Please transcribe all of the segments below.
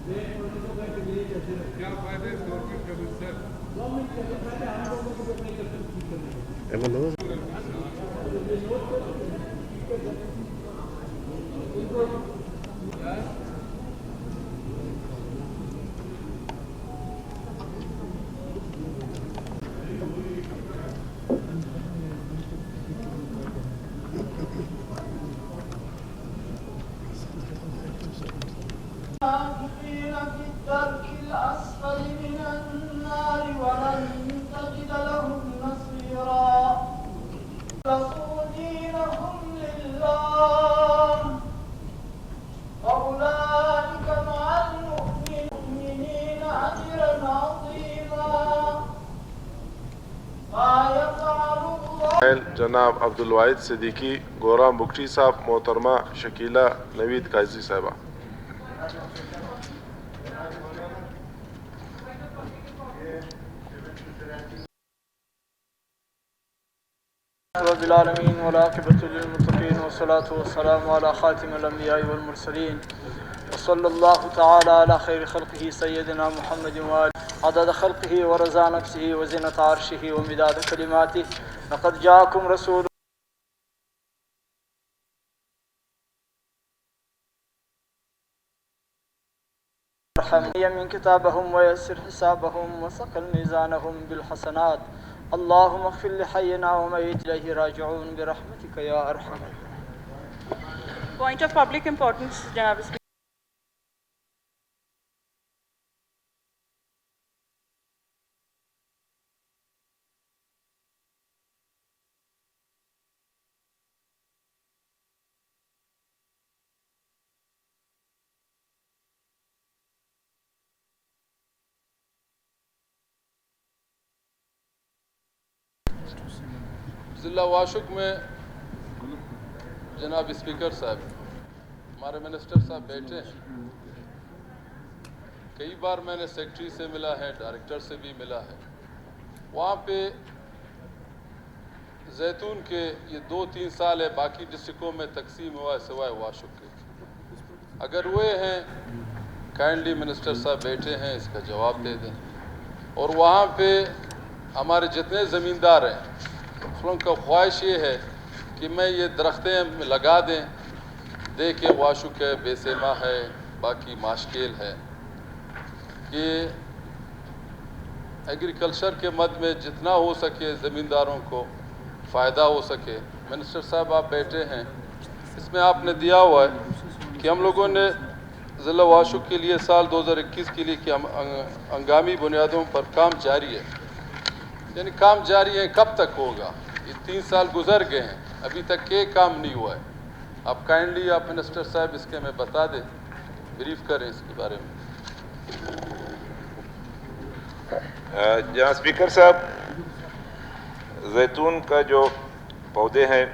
کیا فائدے گورنمنٹ کا سر؟ في الدرك الأسفل من النار ولن تجد لهم نصيرا خلصوا دينهم لله وأولئك مع المؤمنين أجرا عظيما ما يفعل الله. جناب عبدالواحد صدیقی، گورام بکٹی صاحب، محترمہ شکیلہ نوید قاضی صاحبہ. رب العالمین والعاقبۃ للمتقین والصلاة والسلام علی خاتم الانبیاء والمرسلین وصلی اللہ تعالی علی خیر خلقہ سیدنا محمد وآلہ عدد خلقہ ورضا نفسہ وزنۃ عرشہ ومداد کلماتہ. لقد جاءکم رسول يمن كتابهم ويسر حسابهم وثقل ميزانهم بالحسنات. اللهم اغفر لحينا وميت إليه راجعون برحمتك يا أرحم. Point of public importance, Janab Speaker. ضلع واشک میں جناب اسپیکر صاحب، ہمارے منسٹر صاحب بیٹھے ہیں. کئی بار میں نے سیکٹری سے ملا ہے، ڈائریکٹر سے بھی ملا ہے. وہاں پہ زیتون کے یہ 2-3 سال ہے، باقی ڈسٹرکوں میں تقسیم ہوا ہے سوائے واشک کے. اگر وہ ہیں کائنڈلی منسٹر صاحب بیٹھے ہیں، اس کا جواب دے دیں. اور وہاں پہ ہمارے جتنے زمیندار ہیں ان کا خواہش یہ ہے کہ میں یہ درختیں لگا دیں. دیکھیں واشک ہے، بیسیما ہے، باقی ماشکیل ہے، کہ ایگریکلچر کے مد میں جتنا ہو سکے زمینداروں کو فائدہ ہو سکے. منسٹر صاحب آپ بیٹھے ہیں، اس میں آپ نے دیا ہوا ہے کہ ہم لوگوں نے ضلع واشک کے لیے سال 2021 کے لیے کہ ہم ہنگامی بنیادوں پر کام جاری ہے. یعنی کام جاری ہے، کب تک ہوگا؟ یہ 3 سال گزر گئے ہیں، ابھی تک ایک کام نہیں ہوا ہے. آپ کائنڈلی آپ منسٹر صاحب اس کے میں بتا دیں، بریف کریں اس کے بارے میں. جہاں اسپیکر صاحب، زیتون کا جو پودے ہیں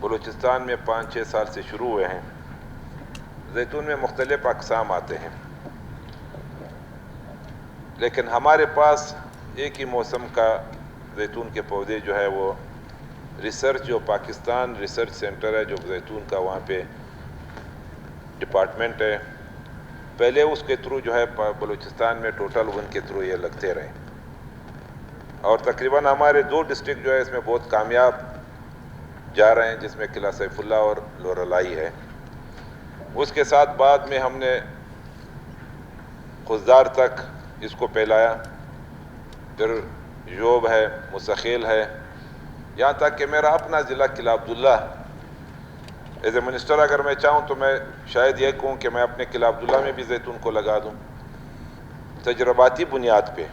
بلوچستان میں 5-6 سال سے شروع ہوئے ہیں. زیتون میں مختلف اقسام آتے ہیں، لیکن ہمارے پاس ایک ہی موسم کا زیتون کے پودے جو ہے وہ ریسرچ، جو پاکستان ریسرچ سینٹر ہے جو زیتون کا، وہاں پہ ڈپارٹمنٹ ہے. پہلے اس کے تھرو جو ہے بلوچستان میں ٹوٹل ان کے تھرو یہ لگتے رہے، اور تقریباً ہمارے 2 ڈسٹرکٹ جو ہے اس میں بہت کامیاب جا رہے ہیں، جس میں قلعہ سیف اللہ اور لورالائی ہے. اس کے ساتھ بعد میں ہم نے خزدار تک اس کو پھیلایا، پھر یوب ہے، مسخیل ہے، یہاں تک کہ میرا اپنا ضلع قلعہ عبداللہ، ایز اے منسٹر اگر میں چاہوں تو میں شاید یہ کہوں کہ میں اپنے قلعہ عبداللہ میں بھی زیتون کو لگا دوں. تجرباتی بنیاد پہ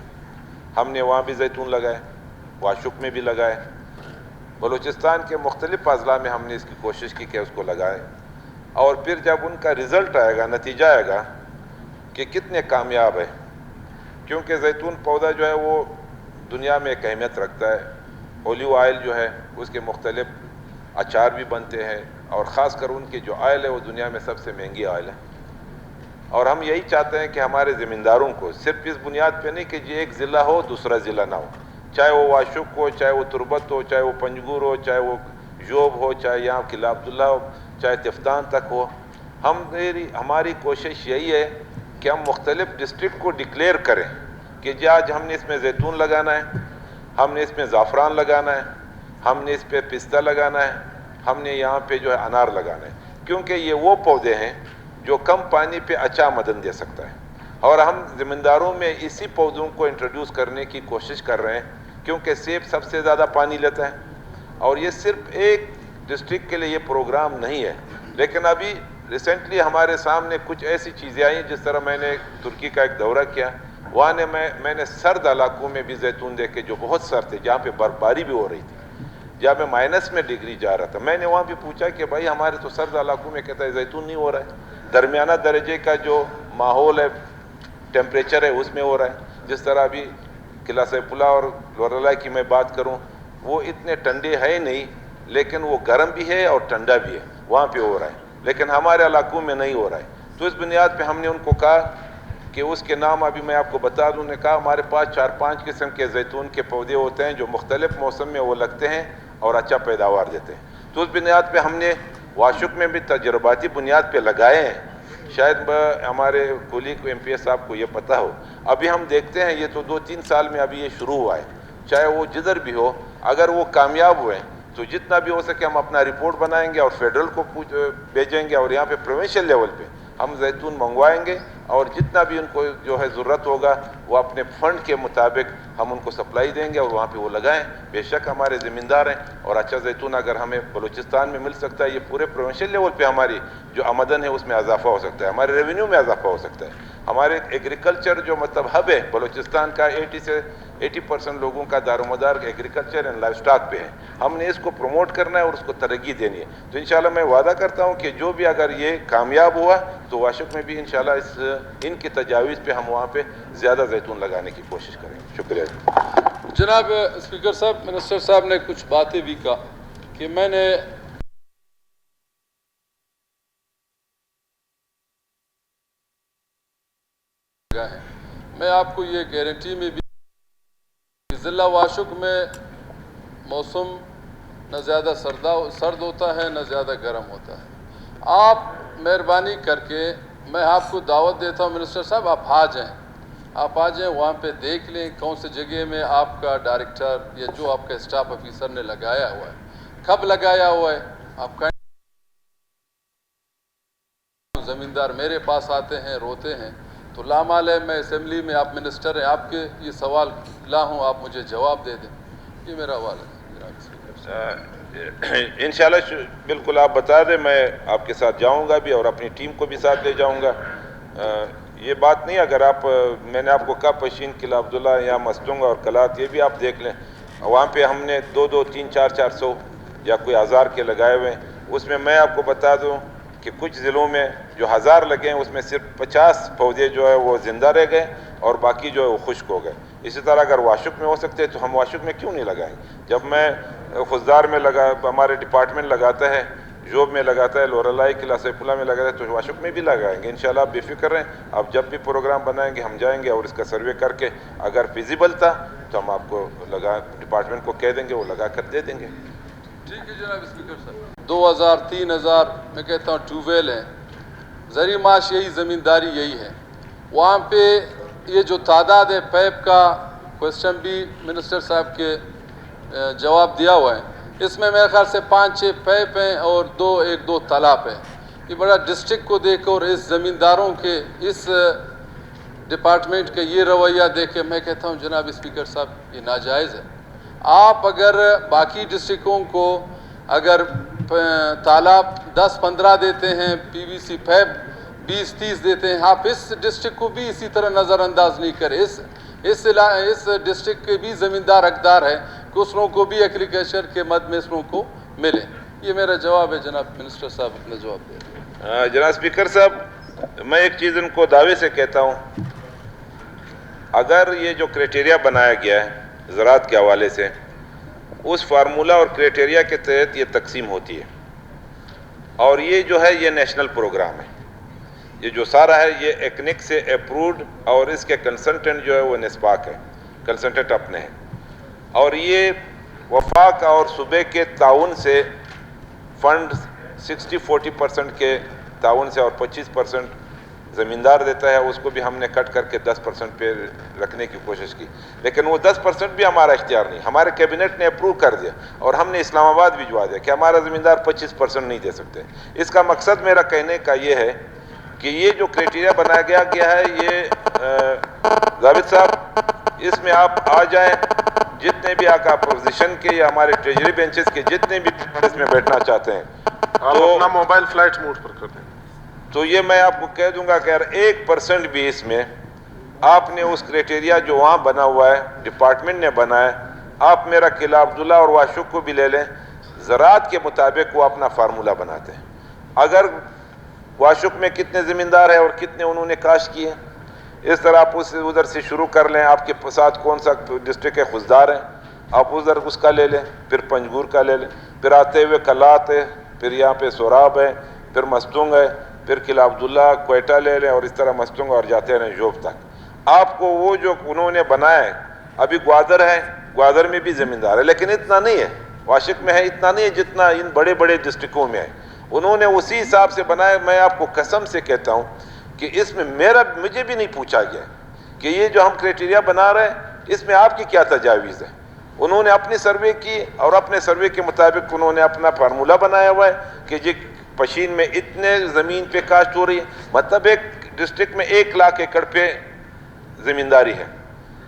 ہم نے وہاں بھی زیتون لگائے، واشک میں بھی لگائے. بلوچستان کے مختلف اضلاع میں ہم نے اس کی کوشش کی کہ اس کو لگائیں، اور پھر جب ان کا رزلٹ آئے گا، نتیجہ آئے گا کہ کتنے کامیاب ہے. کیونکہ زیتون پودا جو ہے وہ دنیا میں ایک اہمیت رکھتا ہے. اولیو آئل جو ہے اس کے مختلف اچار بھی بنتے ہیں، اور خاص کر ان کی جو آئل ہے وہ دنیا میں سب سے مہنگی آئل ہے. اور ہم یہی چاہتے ہیں کہ ہمارے زمینداروں کو صرف اس بنیاد پہ نہیں کہ جی ایک ضلع ہو دوسرا ضلع نہ ہو، چاہے وہ واشک ہو، چاہے وہ تربت ہو، چاہے وہ پنجگور ہو، چاہے وہ یوب ہو، چاہے یہاں قلعہ عبداللہ ہو، چاہے تفتان تک ہو، ہماری کوشش یہی ہے کہ ہم مختلف ڈسٹرکٹ کو ڈکلیئر کریں کہ جی آج ہم نے اس میں زیتون لگانا ہے، ہم نے اس میں زعفران لگانا ہے، ہم نے اس پہ پستہ لگانا ہے، ہم نے یہاں پہ جو ہے انار لگانا ہے، کیونکہ یہ وہ پودے ہیں جو کم پانی پہ اچھا آمدن دے سکتا ہے، اور ہم زمینداروں میں اسی پودوں کو انٹروڈیوس کرنے کی کوشش کر رہے ہیں، کیونکہ سیب سب سے زیادہ پانی لیتا ہے، اور یہ صرف ایک ڈسٹرکٹ کے لیے یہ پروگرام نہیں ہے، لیکن ابھی ریسنٹلی ہمارے سامنے کچھ ایسی چیزیں آئیں، جس طرح میں نے ترکی کا ایک دورہ کیا، وہاں میں نے سرد علاقوں میں بھی زیتون دیکھے جو بہت سرد تھے، جہاں پہ برفباری بھی ہو رہی تھی، جہاں پہ مائنس میں ڈگری جا رہا تھا۔ میں نے وہاں بھی پوچھا کہ بھائی ہمارے تو سرد علاقوں میں کہتا ہے زیتون نہیں ہو رہا ہے، درمیانہ درجے کا جو ماحول ہے، ٹیمپریچر ہے، اس میں ہو رہا ہے۔ جس طرح ابھی قلعہ سیف اللہ اور لورالائے کی میں بات کروں، وہ اتنے ٹھنڈے ہے نہیں، لیکن وہ گرم بھی ہے اور ٹھنڈا بھی ہے، وہاں پہ ہو رہا ہے، لیکن ہمارے علاقوں میں نہیں ہو رہا ہے۔ تو اس بنیاد پہ ہم نے ان کو کہا کہ اس کے نام ابھی میں آپ کو بتا دوں، نے کہا ہمارے پاس 4-5 قسم کے زیتون کے پودے ہوتے ہیں جو مختلف موسم میں وہ لگتے ہیں اور اچھا پیداوار دیتے ہیں۔ تو اس بنیاد پہ ہم نے واشک میں بھی تجرباتی بنیاد پہ لگائے ہیں، شاید ہمارے کولیگ ایم پی ایس صاحب کو یہ پتہ ہو۔ ابھی ہم دیکھتے ہیں، یہ تو 2-3 سال میں ابھی یہ شروع ہوا ہے، چاہے وہ جدھر بھی ہو، اگر وہ کامیاب ہوئے تو جتنا بھی ہو سکے ہم اپنا رپورٹ بنائیں گے اور فیڈرل کو بھیجیں گے، اور یہاں پہ پروونشل لیول پہ ہم زیتون منگوائیں گے، اور جتنا بھی ان کو جو ہے ضرورت ہوگا وہ اپنے فنڈ کے مطابق ہم ان کو سپلائی دیں گے اور وہاں پہ وہ لگائیں۔ بے شک ہمارے زمیندار ہیں، اور اچھا زیتون اگر ہمیں بلوچستان میں مل سکتا ہے، یہ پورے پروونشل لیول پہ ہماری جو آمدن ہے اس میں اضافہ ہو سکتا ہے، ہمارے ریونیو میں اضافہ ہو سکتا ہے۔ ہمارے ایگریکلچر جو مطلب ہب ہے بلوچستان کا، 80% لوگوں کا دارومدار ایگریکلچر اینڈ لائف سٹاک پہ ہے، ہم نے اس کو پروموٹ کرنا ہے اور اس کو ترقی دینی ہے۔ تو انشاءاللہ میں وعدہ کرتا ہوں کہ جو بھی اگر یہ کامیاب ہوا تو واشک میں بھی انشاءاللہ ان کی تجاویز پہ ہم وہاں پہ زیادہ زیتون لگانے کی کوشش کریں گے۔ شکریہ۔ جناب اسپیکر صاحب، منسٹر صاحب نے کچھ باتیں بھی کہا کہ میں نے میں آپ کو یہ گارنٹی میں بھی ضلع واشک میں موسم نہ زیادہ سرد ہوتا ہے نہ زیادہ گرم ہوتا ہے۔ آپ مہربانی کر کے میں آپ کو دعوت دیتا ہوں منسٹر صاحب، آپ آ جائیں وہاں پہ دیکھ لیں کون سی جگہ میں آپ کا ڈائریکٹر یا جو آپ کا اسٹاف آفیسر نے لگایا ہوا ہے، کب لگایا ہوا ہے۔ آپ کا زمیندار میرے پاس آتے ہیں، روتے ہیں، تو لامال ہے میں اسمبلی میں، آپ منسٹر ہیں، آپ کے یہ سوال لا ہوں، آپ مجھے جواب دے دیں۔ یہ میرا سوال ہے۔ انشاءاللہ بالکل آپ بتا دیں، میں آپ کے ساتھ جاؤں گا بھی اور اپنی ٹیم کو بھی ساتھ لے جاؤں گا۔ یہ بات نہیں، اگر آپ میں نے آپ کو کہا پشین قلعہ عبداللہ یا مستونگا اور کلات، یہ بھی آپ دیکھ لیں، وہاں پہ ہم نے 2-2, 3, 400 یا کوئی 1000 کے لگائے ہوئے ہیں۔ اس میں آپ کو بتا دوں کہ کچھ ضلعوں میں جو 1000 لگے ہیں اس میں صرف 50 پودے جو ہے وہ زندہ رہ گئے اور باقی جو ہے وہ خشک ہو گئے۔ اسی طرح اگر واشک میں ہو سکتے تو ہم واشک میں کیوں نہیں لگائیں؟ جب میں خضدار میں ہمارے ڈپارٹمنٹ لگاتا ہے، جوب میں لگاتا ہے، لورالائے قلعہ سیف اللہ میں لگاتا ہے، تو واشک میں بھی لگائیں گے انشاءاللہ۔ آپ بے فکر رہیں، آپ جب بھی پروگرام بنائیں گے ہم جائیں گے اور اس کا سروے کر کے اگر فیزیبل تھا تو ہم آپ کو ڈپارٹمنٹ کو کہہ دیں گے، وہ لگا کر دے دیں گے۔ ٹھیک ہے جناب اسپیکر صاحب، 2000 3000 میں کہتا ہوں ٹیوب ویل ہیں، زرعی معاش یہی، زمینداری یہی ہے۔ وہاں پہ یہ جو تعداد ہے پیپ کا کوشچن بھی منسٹر صاحب کے جواب دیا ہوا ہے، اس میں میرے خیال سے 5-6 پیپ ہیں اور 1-2 تالاب ہیں۔ یہ بڑا ڈسٹرکٹ کو دیکھ کر اس زمینداروں کے اس ڈپارٹمنٹ کا یہ رویہ دیکھ کے میں کہتا ہوں جناب اسپیکر صاحب یہ ناجائز ہے۔ آپ اگر باقی ڈسٹرکوں کو اگر تالاب 10-15 دیتے ہیں، پی وی سی پیپ 20-30 دیتے ہیں، آپ اس ڈسٹرکٹ کو بھی اسی طرح نظر انداز نہیں کریں۔ اس ڈسٹرکٹ کے بھی زمیندار حقدار ہے کہ اس لوگوں کو بھی ایگریکلچر کے مد میں اس لوگوں کو ملے۔ یہ میرا جواب ہے جناب منسٹر صاحب، اپنا جواب دیں۔ جناب اسپیکر صاحب، میں ایک چیز ان کو دعوے سے کہتا ہوں، اگر یہ جو کرائٹیریا بنایا گیا ہے زراعت کے حوالے سے، اس فارمولہ اور کرائٹیریا کے تحت یہ تقسیم ہوتی ہے، اور یہ جو ہے یہ نیشنل پروگرام ہے، یہ جو سارا ہے یہ ایکنک سے اپروڈ، اور اس کے کنسلٹنٹ جو ہے وہ نسپاک ہے، کنسلٹنٹ اپنے ہیں، اور یہ وفاق اور صوبے کے تعاون سے فنڈ 60-40% کے تعاون سے اور 25% زمیندار دیتا ہے، اس کو بھی ہم نے کٹ کر کے 10% پہ رکھنے کی کوشش کی، لیکن وہ 10% بھی ہمارا اختیار نہیں، ہمارے کیبنٹ نے اپروو کر دیا اور ہم نے اسلام آباد بھجوا دیا کہ ہمارا زمیندار 25% نہیں دے سکتے۔ اس کا مقصد میرا کہنے کا یہ ہے کہ یہ جو کرائٹیریا بنایا گیا ہے، یہ ضابط صاحب اس میں آپ آ جائیں، جتنے بھی آپ اپوزیشن کے یا ہمارے ٹریجری بینچز کے جتنے بھی اس میں بیٹھنا چاہتے ہیں آپ اپنا موبائل فلائٹ موڈ پر کر دیں، تو یہ میں آپ کو کہہ دوں گا کہ اگر 1% بھی اس میں آپ نے اس کرائٹیریا جو وہاں بنا ہوا ہے، ڈپارٹمنٹ نے بنایا ہے، آپ میرا قلعہ عبداللہ اور واشق کو بھی لے لیں، زراعت کے مطابق وہ اپنا فارمولہ بناتے ہیں۔ اگر واشق میں کتنے زمیندار ہیں اور کتنے انہوں نے کاشت کیے، اس طرح آپ ادھر سے شروع کر لیں، آپ کے ساتھ کون سا ڈسٹرکٹ ہے خزدار ہیں، آپ ادھر اس کا لے لیں، پھر پنجگور کا لے لیں، پھر آتے ہوئے کلات ہے، پھر یہاں پہ سوراب ہے، پھر مستونگ ہے، پھر قلعہ عبداللہ کوئٹہ لے لیں، اور اس طرح مستونگ اور جاتے رہیں جوب تک۔ آپ کو وہ جو انہوں نے بنایا ہے، ابھی گوادر ہے، گوادر میں بھی زمیندار ہے، لیکن اتنا نہیں ہے، واشق میں ہے اتنا نہیں ہے جتنا ان بڑے بڑے ڈسٹرکوں میں ہے۔ انہوں نے اسی حساب سے بنایا۔ میں آپ کو قسم سے کہتا ہوں کہ اس میں مجھے بھی نہیں پوچھا گیا کہ یہ جو ہم کرائٹیریا بنا رہے ہیں اس میں آپ کی کیا تجاویز ہے۔ انہوں نے اپنی سروے کی اور اپنے سروے کے مطابق انہوں نے اپنا فارمولہ بنایا ہوا ہے کہ جی پشین میں اتنے زمین پہ کاشت ہو رہی ہے، مطلب ایک ڈسٹرکٹ میں 1 لاکھ ایکڑ پہ زمینداری ہے۔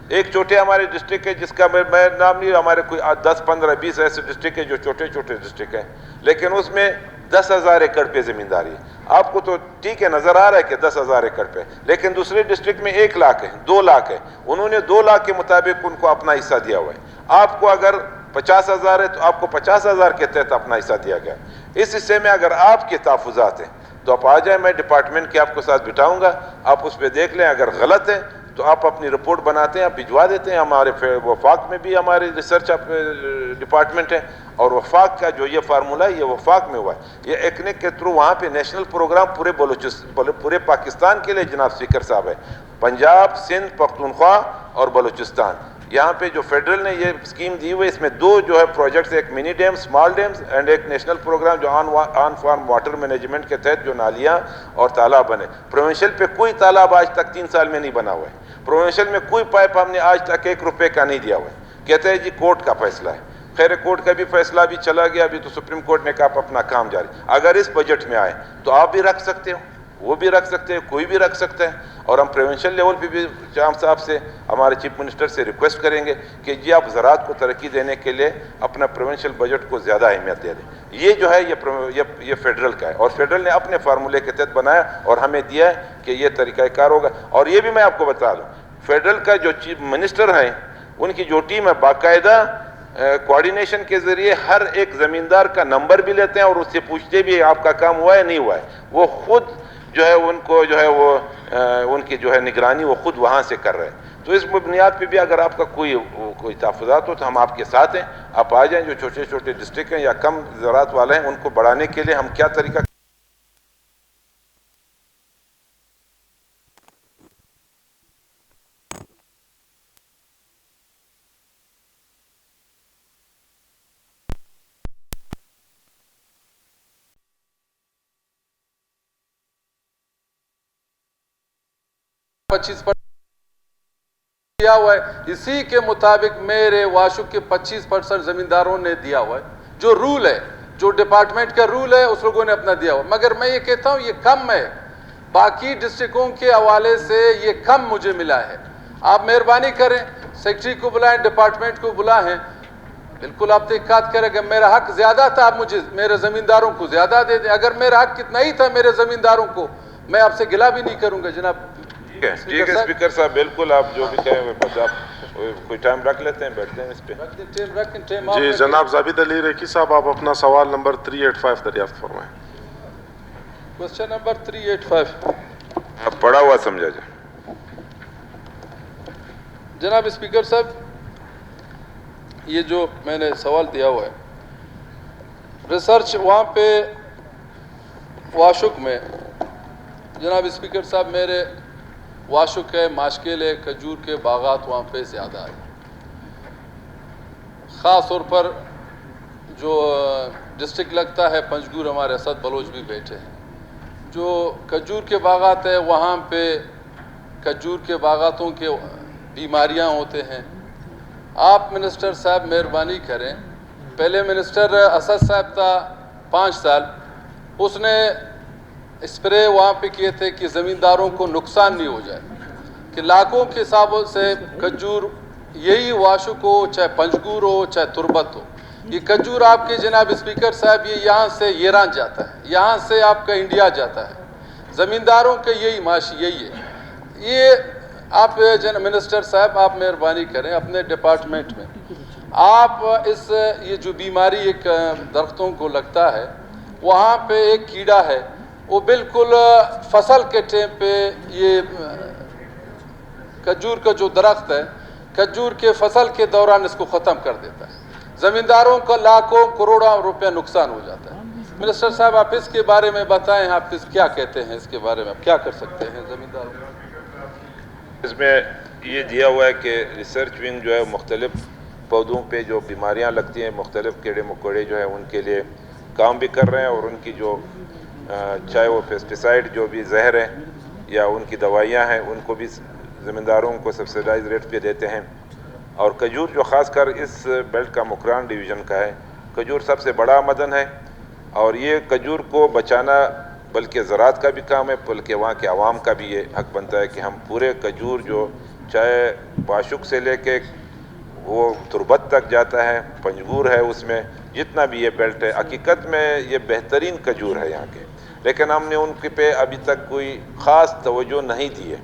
ایک چھوٹے ہمارے ڈسٹرکٹ ہے جس کا میں نام نہیں، ہمارے کوئی 10 15 20 ایسے ڈسٹرکٹ ہے جو چھوٹے چھوٹے ڈسٹرکٹ ہیں، لیکن اس میں 10,000 ایکڑ پہ زمینداری ہے۔ آپ کو تو ٹھیک ہے نظر آ رہا ہے کہ 10,000 ایکڑ پہ، لیکن دوسرے ڈسٹرکٹ میں 1 لاکھ ہے، 2 لاکھ ہے، انہوں نے 2 لاکھ کے مطابق ان کو اپنا حصہ دیا ہوا ہے۔ آپ کو اگر 50,000 ہے تو آپ کو 50,000 کے تحت اپنا حصہ دیا گیا۔ اس حصے میں اگر آپ کے تحفظات ہیں تو آپ آ جائیں، میں ڈپارٹمنٹ کے آپ کو ساتھ بٹھاؤں گا، آپ اس پہ دیکھ لیں، اگر غلط ہے تو آپ اپنی رپورٹ بناتے ہیں، آپ بھجوا دیتے ہیں۔ ہمارے وفاق میں بھی ہمارے ریسرچ ڈپارٹمنٹ ہے، اور وفاق کا جو یہ فارمولہ ہے یہ وفاق میں ہوا ہے، یہ ایکنک کے تھرو وہاں پہ نیشنل پروگرام پورے پاکستان کے لیے جناب اسپیکر صاحب ہے، پنجاب، سندھ، پختونخوا اور بلوچستان۔ یہاں پہ جو فیڈرل نے یہ اسکیم دی ہوئی ہے، اس میں 2 جو ہے پروجیکٹس، ایک منی ڈیم اسمال ڈیمز اینڈ ایک نیشنل پروگرام جو آن فارم واٹر مینجمنٹ کے تحت جو نالیاں اور تالاب بنے۔ پروونشل پہ کوئی تالاب آج تک 3 سال میں نہیں بنا ہوا ہے، پروونشل میں کوئی پائپ ہم نے آج تک 1 روپے کا نہیں دیا ہوا ہے۔ کہتے ہیں جی کورٹ کا فیصلہ ہے، خیر کورٹ کا بھی فیصلہ بھی چلا گیا، ابھی تو سپریم کورٹ نے کہا آپ اپنا کام جاری۔ اگر اس بجٹ میں آئے تو آپ بھی رکھ سکتے ہو، وہ بھی رکھ سکتے ہیں، کوئی بھی رکھ سکتا ہے، اور ہم پریونشن لیول پہ بھی شام صاحب سے، ہمارے چیف منسٹر سے ریکویسٹ کریں گے کہ جی آپ زراعت کو ترقی دینے کے لیے اپنا پریونشن بجٹ کو زیادہ اہمیت دے دیں۔ یہ جو ہے یہ فیڈرل کا ہے، اور فیڈرل نے اپنے فارمولے کے تحت بنایا اور ہمیں دیا ہے کہ یہ طریقہ کار ہوگا۔ اور یہ بھی میں آپ کو بتا دوں، فیڈرل کا جو چیف منسٹر ہیں ان کی جو ٹیم ہے باقاعدہ کوارڈینیشن کے ذریعے ہر ایک زمیندار کا نمبر بھی لیتے ہیں اور اس سے پوچھتے بھی آپ کا کام ہوا ہے نہیں ہوا ہے۔ وہ خود جو ہے ان کو جو ہے وہ ان کی جو ہے نگرانی وہ خود وہاں سے کر رہے ہیں۔ تو اس بنیاد پہ بھی اگر آپ کا کوئی تحفظات ہو تو ہم آپ کے ساتھ ہیں، آپ آ جائیں۔ جو چھوٹے چھوٹے ڈسٹرکٹ ہیں یا کم زراعت والے ہیں ان کو بڑھانے کے لیے ہم کیا طریقہ دیا ہوا ہے، اسی کے مطابق میرے واشق کے 25% زمینداروں نے دیا ہوا ہے۔ جو رول ہے، جو ڈپارٹمنٹ کا رول ہے، اس لوگوں نے اپنا دیا ہوا ہے۔ مگر میں یہ کہتا ہوں یہ کم ہے، باقی ڈسٹرکوں کے حوالے سے یہ کم مجھے ملا ہے۔ آپ مہربانی کریں، سیکٹری کو بلائیں، ڈپارٹمنٹ کو بلائیں، بالکل آپ تحقیقات کریں کہ میرا حق زیادہ تھا، آپ مجھے میرے زمینداروں کو زیادہ دے دیں۔ اگر میرا حق کتنا ہی تھا میرے زمینداروں کو، میں آپ سے گلہ بھی نہیں کروں گا جناب۔ ٹھیک ہے اسپیکر صاحب، بالکل آپ جو بھی کہیں، بس آپ کوئی ٹائم رکھ لیتے ہیں، بیٹھتے ہیں اس پہ۔ جی جناب زابد علی ریکی صاحب، آپ اپنا سوال نمبر 385 دریافت فرمائیں۔ کوسچن نمبر 385 آپ پڑھا ہوا سمجھا جائے۔ جناب اسپیکر صاحب، یہ جو میں نے سوال دیا ہوا ہے، ریسرچ وہاں پہ واشق میں، جناب اسپیکر صاحب میرے واشق ہے، ماشکل ہے، کھجور کے باغات وہاں پہ زیادہ ہے۔ خاص طور پر جو ڈسٹرکٹ لگتا ہے پنجگور، ہمارے اسد بلوچ بھی بیٹھے ہیں۔ جو کھجور کے باغات ہیں وہاں پہ کھجور کے باغاتوں کے بیماریاں ہوتے ہیں. آپ منسٹر صاحب مہربانی کریں. پہلے منسٹر اسد صاحب تھا 5 سال, اس نے اسپرے وہاں پہ کیے تھے کہ زمینداروں کو نقصان نہیں ہو جائے, کہ لاکھوں کے حسابوں سے کھجور, یہی واشک ہو چاہے پنجگور ہو چاہے تربت ہو, یہ کھجور آپ کے جناب اسپیکر صاحب یہ یہاں سے ایران جاتا ہے, یہاں سے آپ کا انڈیا جاتا ہے. زمینداروں کے یہی معاشی یہی ہے. یہ آپ منسٹر صاحب آپ مہربانی کریں اپنے ڈپارٹمنٹ میں آپ اس یہ جو بیماری ایک درختوں کو لگتا ہے وہاں پہ ایک کیڑا ہے وہ بالکل فصل کے ٹائم پہ یہ کھجور کا جو درخت ہے کھجور کے فصل کے دوران اس کو ختم کر دیتا ہے. زمینداروں کا لاکھوں کروڑوں روپے نقصان ہو جاتا ہے. منسٹر صاحب آپ اس کے بارے میں بتائیں, آپ کیا کہتے ہیں اس کے بارے میں, آپ کیا کر سکتے ہیں زمینداروں کو؟ اس میں یہ دیا ہوا ہے کہ ریسرچ ونگ جو ہے مختلف پودوں پہ جو بیماریاں لگتی ہیں, مختلف کیڑے مکوڑے جو ہیں ان کے لیے کام بھی کر رہے ہیں, اور ان کی جو چاہے وہ پیسٹیسائڈ جو بھی زہر ہیں یا ان کی دوائیاں ہیں ان کو بھی زمینداروں کو سبسیڈائز ریٹ پہ دیتے ہیں. اور کھجور جو خاص کر اس بیلٹ کا مکران ڈویژن کا ہے, کھجور سب سے بڑا آمدن ہے, اور یہ کھجور کو بچانا بلکہ زراعت کا بھی کام ہے, بلکہ وہاں کے عوام کا بھی یہ حق بنتا ہے کہ ہم پورے کھجور جو چاہے باشک سے لے کے وہ تربت تک جاتا ہے, پنجگور ہے, اس میں جتنا بھی یہ بیلٹ ہے حقیقت میں یہ بہترین کھجور ہے یہاں کے, لیکن ہم نے ان کے پہ ابھی تک کوئی خاص توجہ نہیں دی ہے.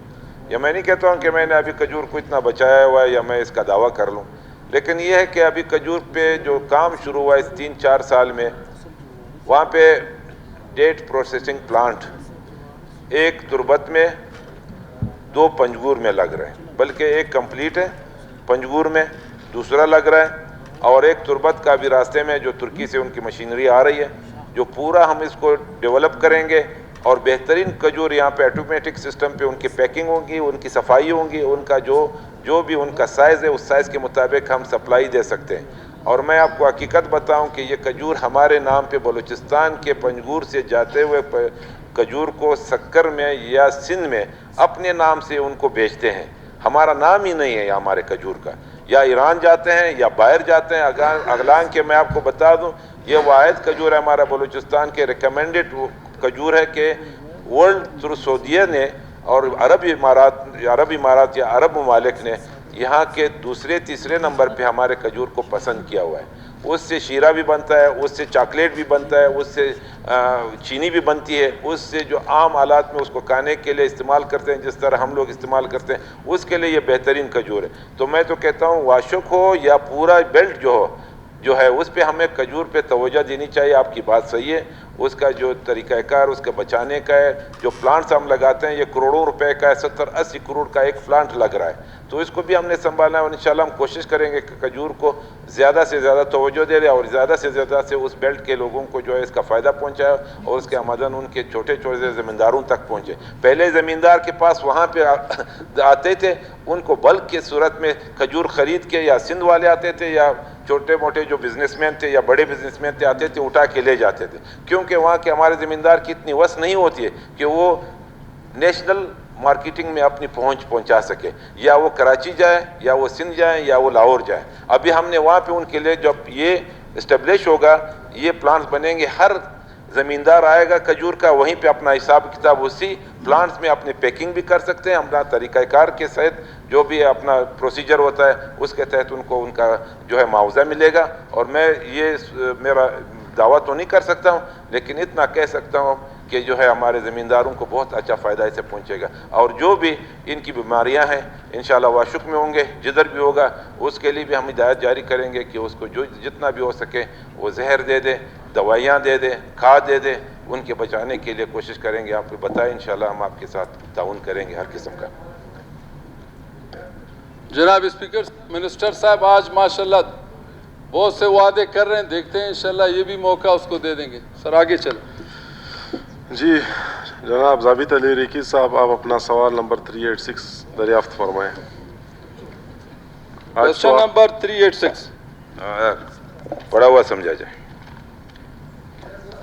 یا میں نہیں کہتا ہوں کہ میں نے ابھی کھجور کو اتنا بچایا ہوا ہے یا میں اس کا دعویٰ کر لوں, لیکن یہ ہے کہ ابھی کھجور پہ جو کام شروع ہوا ہے اس 3-4 سال میں, وہاں پہ ڈیٹ پروسیسنگ پلانٹ ایک تربت میں 2 پنجگور میں لگ رہے ہیں, بلکہ ایک کمپلیٹ ہے پنجگور میں, دوسرا لگ رہا ہے, اور ایک تربت کا بھی راستے میں جو ترکی سے ان کی مشینری آ رہی ہے, جو پورا ہم اس کو ڈیولپ کریں گے اور بہترین کھجور یہاں پہ آٹومیٹک سسٹم پہ ان کی پیکنگ ہوگی, ان کی صفائی ہوگی, ان کا جو بھی ان کا سائز ہے اس سائز کے مطابق ہم سپلائی دے سکتے ہیں. اور میں آپ کو حقیقت بتاؤں کہ یہ کھجور ہمارے نام پہ بلوچستان کے پنجگور سے جاتے ہوئے کھجور کو سکر میں یا سندھ میں اپنے نام سے ان کو بیچتے ہیں, ہمارا نام ہی نہیں ہے ہمارے کھجور کا, یا ایران جاتے ہیں یا باہر جاتے ہیں. اگلان کے میں آپ کو بتا دوں یہ واحد کھجور ہے ہمارا بلوچستان کے ریکمینڈڈ کھجور ہے کہ ورلڈ تھرو سعودیہ نے اور عرب امارات یا عرب ممالک نے یہاں کے 2-3 نمبر پہ ہمارے کھجور کو پسند کیا ہوا ہے. اس سے شیرہ بھی بنتا ہے, اس سے چاکلیٹ بھی بنتا ہے, اس سے چینی بھی بنتی ہے, اس سے جو عام حالات میں اس کو کھانے کے لیے استعمال کرتے ہیں جس طرح ہم لوگ استعمال کرتے ہیں, اس کے لیے یہ بہترین کھجور ہے. تو میں تو کہتا ہوں واشک ہو یا پورا بیلٹ جو ہے اس پہ ہمیں کھجور پہ توجہ دینی چاہیے. آپ کی بات صحیح ہے, اس کا جو طریقہ کار اس کے بچانے کا ہے, جو پلانٹس ہم لگاتے ہیں یہ کروڑوں روپے کا ہے, 70-80 کروڑ کا ایک پلانٹ لگ رہا ہے, تو اس کو بھی ہم نے سنبھالنا ہے. اور انشاءاللہ ہم کوشش کریں گے کہ کھجور کو زیادہ سے زیادہ توجہ دے رہے اور زیادہ سے اس بیلٹ کے لوگوں کو جو ہے اس کا فائدہ پہنچائے اور اس کے آمدن ان کے چھوٹے زمینداروں تک پہنچے. پہلے زمیندار کے پاس وہاں پہ آتے تھے, ان کو بلک کی صورت میں کھجور خرید کے, یا سندھ والے آتے تھے یا چھوٹے موٹے جو بزنس مین تھے یا بڑے بزنس مین تھے آتے تھے, اٹھا کے لے جاتے تھے, کیونکہ وہاں کے ہمارے زمیندار کی اتنی وس نہیں ہوتی ہے کہ وہ نیشنل مارکیٹنگ میں اپنی پہنچا سکے, یا وہ کراچی جائے یا وہ سندھ جائیں یا وہ لاہور جائیں. ابھی ہم نے وہاں پہ ان کے لیے جب یہ اسٹیبلش ہوگا, یہ پلانٹس بنیں گے, ہر زمیندار آئے گا کھجور کا وہیں پہ اپنا حساب کتاب اسی پلانٹس میں اپنی پیکنگ بھی کر سکتے ہیں. اپنا طریقہ کار کے ساتھ جو بھی اپنا پروسیجر ہوتا ہے اس کے تحت ان کا جو ہے معاوضہ ملے گا. اور میں یہ میرا دعویٰ تو نہیں کر سکتا ہوں, لیکن اتنا کہہ سکتا ہوں کہ جو ہے ہمارے زمینداروں کو بہت اچھا فائدہ اسے پہنچے گا. اور جو بھی ان کی بیماریاں ہیں انشاءاللہ واشک میں ہوں گے, جدھر بھی ہوگا اس کے لیے بھی ہم ہدایت جاری کریں گے کہ اس کو جتنا بھی ہو سکے وہ زہر دے دے, دوائیاں دے دے, کھاد دے دے, ان کے بچانے کے لیے کوشش کریں گے. آپ کو بتائیں انشاءاللہ ہم آپ کے ساتھ تعاون کریں گے ہر قسم کا. جناب اسپیکر, منسٹر صاحب آج ماشاءاللہ بہت سے وعدے کر رہے ہیں, دیکھتے ہیں انشاءاللہ یہ بھی موقع اس کو دے دیں گے. سر آگے چلیں. جی جناب ضابط علی ریکی صاحب, آپ اپنا سوال نمبر 386 دریافت فرمائیں. کوشچن نمبر 386 پڑھا ہوا سمجھا جائے.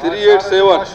387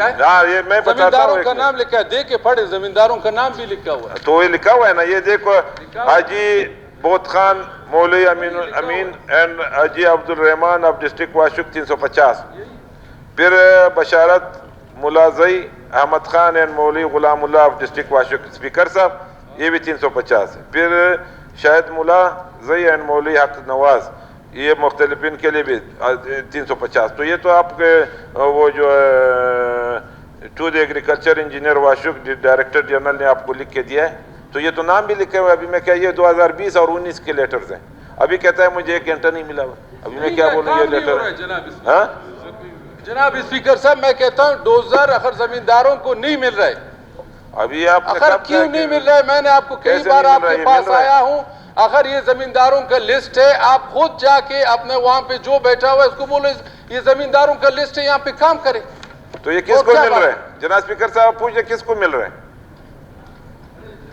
لکھا ہے؟ ہاں یہ میں بتاتا ہوں زمینداروں ایک کا منٹ. نام لکھا ہے، دے کے پڑھے، زمینداروں کا نام بھی لکھا ہوا ہے. تو یہ لکھا ہوا ہے نا، یہ دیکھو حاجی بہت خان مولوی امین and Haji Abdul Rahman of district واشک 350. پھر بشارت ملازئی احمد خان اینڈ مولوی غلام اللہ آف ڈسٹرکٹ واشک اسپیکر صاحب، یہ بھی 350. پھر شاہد ملا زئی اینڈ مولوی حق نواز، یہ مختلف ان کے لیے بھی 350. تو یہ تو آپ کے وہ جو to the agriculture engineer Washuk director general نے آپ کو لکھ کے دیا ہے. تو یہ تو نام بھی لکھے ہوئے. ابھی میں کیا یہ 2020 اور 19 کے لیٹرز ہیں. ابھی کہتا ہے مجھے 1 گھنٹہ نہیں ملا ہوا. ابھی میں کیا بولوں یہ لیٹر ہاں جناب اسپیکر صاحب، میں کہتا ہوں ڈوزر اگر زمینداروں کو نہیں مل رہے، ابھی آپ نے اگر کیوں نہیں مل رہے؟ میں نے آپ کو کئی بار آپ کے پاس آیا ہوں. اگر یہ زمینداروں کا لسٹ ہے، آپ خود جا کے اپنے وہاں پہ جو بیٹھا ہوا ہے اس کو بولو یہ زمینداروں کا لسٹ ہے، یہاں پہ کام کرے. تو یہ کس کو مل رہا ہے جناب اسپیکر صاحب؟ پوچھے کس کو مل رہے ہیں؟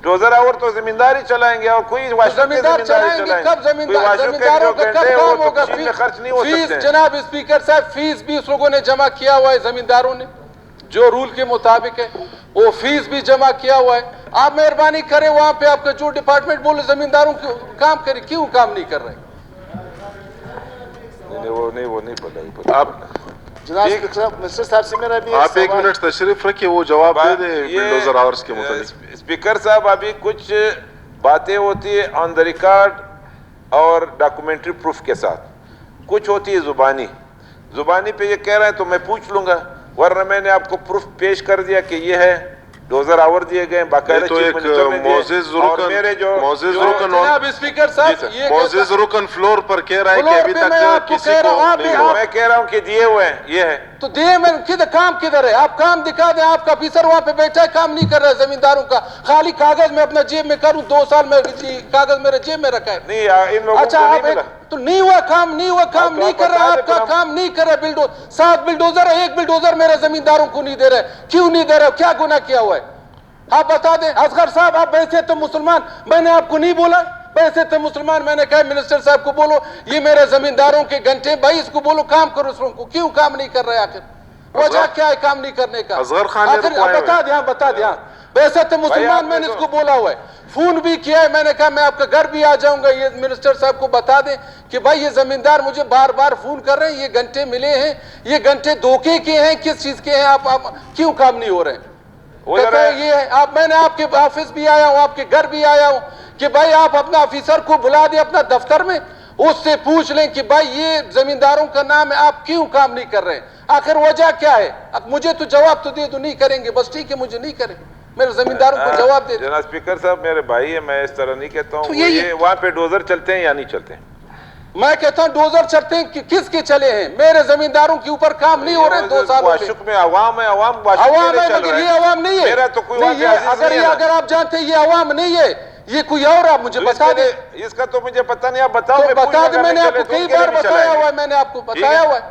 ڈوزر آور تو زمیندار ہی چلائیں گے، اور کوئی زمیندار چلائیں گے. کب زمینداروں کا کب کام ہوگا؟ خرچ نہیں ہو فیس سکتے. جناب اسپیکر صاحب، فیس بھی اس لوگوں نے جمع کیا ہوا ہے، زمینداروں نے جو رول کے مطابق ہے وہ فیس بھی جمع کیا ہوا ہے. آپ مہربانی کریں وہاں پہ آپ کا جو ڈپارٹمنٹ بولے زمینداروں کو کام کرے، کیوں کام نہیں کر رہے؟ وہ نہیں پتا. آپ جناب منسٹر صاحب سے میرا بھی آپ 1 منٹ تشریف رکھیے، وہ جواب دے دیں بلڈوزر آورز کے متعلق. اسپیکر صاحب ابھی کچھ باتیں ہوتی ہے آن دا ریکارڈ اور ڈاکومنٹری پروف کے ساتھ، کچھ ہوتی ہے زبانی پہ یہ کہہ رہے ہیں تو میں پوچھ لوں گا، ورنہ میں نے آپ کو پروف پیش کر دیا کہ یہ ہے ڈوزر آور دیے گئے باقاعدہ تو ایک معزز رکن جناب اسپیکر صاحب یہ معزز رکن فلور پر کہہ رہا ہے کہ ابھی تک کسی کو نہیں ہوا. میں کہہ رہا ہوں کہ دیے ہوئے ہیں، یہ ہے. تو دیے میں کام کدھر ہے؟ آپ کام دکھا دیں. آپ کا آفیسر وہاں پہ بیٹھا ہے، کام نہیں کر رہا ہے زمینداروں کا. خالی کاغذ میں اپنا جیب میں کروں، 2 سال میں کاغذ میرے جیب میں رکھا ہے. نہیں ان لوگوں اچھا کو آپ نہیں ملا. تو نہیں ہوا کام نہیں کر رہا، آپ کا کام نہیں کر رہا. 7 بلڈوزر ہے، 1 بلڈوزر میرے زمینداروں کو نہیں دے رہے. کیوں نہیں دے رہے؟ کیا گناہ کیا ہوا ہے؟ آپ بتا دیں. اصغر صاحب آپ ویسے تو مسلمان، میں نے آپ کو نہیں بولا ویسے تو مسلمان، میں نے کہا منسٹر صاحب کو بولو یہ میرے زمینداروں کے گھنٹے، بھائی اس کو بولو کام کرو. اس کو کیوں کام نہیں کر رہے؟ آخر وجہ کیا ہے کام نہیں کرنے کا؟ اصغر خان نے بتا دیا. ویسے تو مسلمان، میں نے اس کو بولا ہوا ہے، فون بھی کیا ہے. میں نے کہا میں آپ کا گھر بھی آ جاؤں گا. یہ منسٹر صاحب کو بتا دیں کہ بھائی یہ زمیندار مجھے بار بار فون کر رہے ہیں، یہ گھنٹے ملے ہیں، یہ گھنٹے دھوکے کے ہیں، کس چیز کے ہیں؟ آپ کیوں کام نہیں ہو رہے ہیں؟ کہتے ہیں یہ ہے. میں نے آپ کے آفس بھی آیا ہوں، آپ کے گھر بھی آیا ہوں کہ بھائی آپ اپنا آفیسر کو بلا دیں اپنا دفتر میں، اس سے پوچھ لیں کہ بھائی یہ زمینداروں کا نام ہے، آپ کیوں کام نہیں کر رہے ہیں؟ آخر وجہ کیا ہے؟ مجھے تو جواب تو دے دو. نہیں کریں گے بس ٹھیک ہے، مجھے نہیں کریں، میرے زمینداروں کو جواب دے دو. جناب اسپیکر صاحب میرے بھائی ہے، میں اس طرح نہیں کہتا ہوں. یہ وہاں پہ ڈوزر چلتے ہیں یا نہیں چلتے ہیں؟ میں کہتا ہوں ڈوزر چلتے ہیں، کس کے چلے ہیں؟ میرے زمینداروں کے اوپر کام نہیں ہو رہے 2 سالوں سے. واشک میں عوام ہے، عوام ہے مگر یہ عوام نہیں ہے. میرا تو کوئی اگر آپ جانتے ہیں یہ عوام نہیں ہے، یہ کوئی اور، آپ مجھے بتا دیں. اس کا تو مجھے پتہ نہیں، آپ بتاؤ. بتا دیں، میں نے آپ کو کئی بار بتایا ہوا ہے، میں نے آپ کو بتایا ہوا ہے.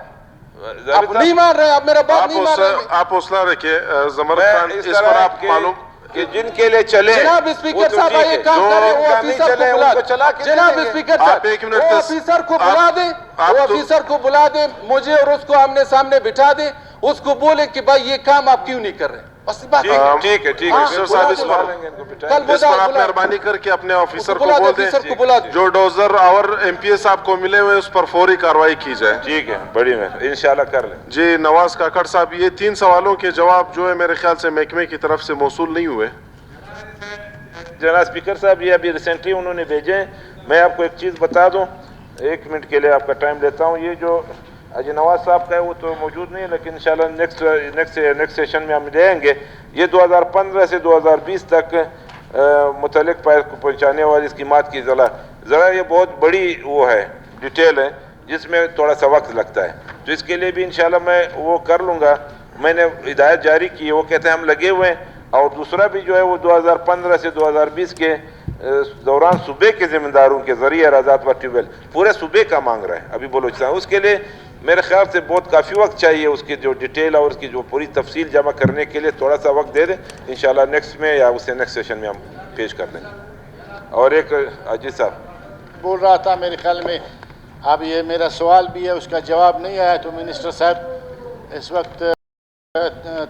آپ نہیں مان رہے، آپ میرا بات نہیں مان رہے. آپ حوصلہ رکھیے زمر خان، اس پر آپ معلوم کہ جن کے لیے چلے. جناب اسپیکر صاحب یہ کام کریں، وہ آفیسر کو بلا دیں. جناب اسپیکر صاحب وہ آفیسر کو بلا دیں، وہ آفیسر کو بلا دیں مجھے اور اس کو آمنے سامنے بٹھا دیں. اس کو بولیں کہ بھائی یہ کام آپ کیوں نہیں کر رہے؟ بس بات ٹھیک ہے. اس پر آپ مہربانی کر کے اپنے آفیسر کو بول دیں جو ڈوزر اور ایم پی اے صاحب کو ملے ہوئے اس پر فوری کارروائی کی جائے. ٹھیک ہے، بڑی مہربانی، انشاءاللہ کر لیں. جی نواز کاکڑ صاحب، یہ 3 سوالوں کے جواب جو ہے میرے خیال سے محکمے کی طرف سے موصول نہیں ہوئے. جناب اسپیکر صاحب یہ ابھی ریسنٹلی انہوں نے بھیجے ہیں. میں آپ کو ایک چیز بتا دوں، 1 منٹ کے لیے آپ کا ٹائم لیتا ہوں. یہ جو اجے نواز صاحب کا ہے وہ تو موجود نہیں ہے، لیکن انشاءاللہ نیکسٹ سیشن میں ہم لیں گے. یہ 2015 سے 2020 تک متعلق کو پہنچانے والی اسکیمات کی ذرا یہ بہت بڑی وہ ہے، ڈیٹیل ہے، جس میں تھوڑا سا وقت لگتا ہے. تو اس کے لیے بھی انشاءاللہ میں وہ کر لوں گا. میں نے ہدایت جاری کی ہے، وہ کہتے ہیں ہم لگے ہوئے ہیں. اور دوسرا بھی جو ہے وہ 2015 سے 2020 کے دوران صوبے کے زمینداروں کے ذریعے اراضات و ٹیوبویل پورے صوبے کا مانگ رہے ہیں ابھی بلوچستان. اس کے لیے میرے خیال سے بہت کافی وقت چاہیے. اس کی جو ڈیٹیل اور اس کی جو پوری تفصیل جمع کرنے کے لیے تھوڑا سا وقت دے دیں. انشاءاللہ نیکسٹ میں یا اسے نیکسٹ سیشن میں ہم پیش کر دیں گے. اور ایک عجیب صاحب بول رہا تھا، میرے خیال میں اب یہ میرا سوال بھی ہے، اس کا جواب نہیں آیا. تو منسٹر صاحب اس وقت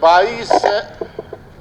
22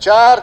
4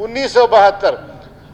1972।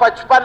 55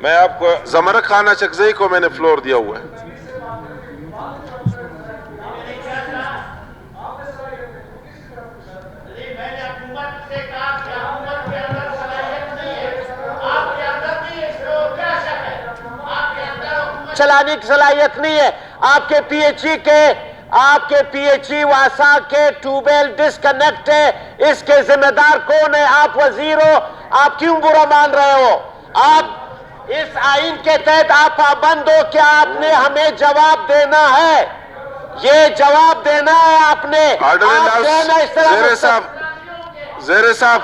میں آپ کو زمرک خانہ چکزئی کو میں نے فلور دیا ہوا ہے. چلانے کی صلاحیت نہیں ہے. آپ کے پی ایچ ای واسا کے ٹیوبویل ڈسکنیکٹ ہے. اس کے ذمہ دار کون ہے؟ آپ وزیر ہو. آپ کیوں برا مان رہے ہو؟ آپ اس آئین کے تحت آپ پابند ہو کہ آپ نے ہمیں جواب دینا ہے. یہ جواب دینا ہے آپ نے. زیر صاحب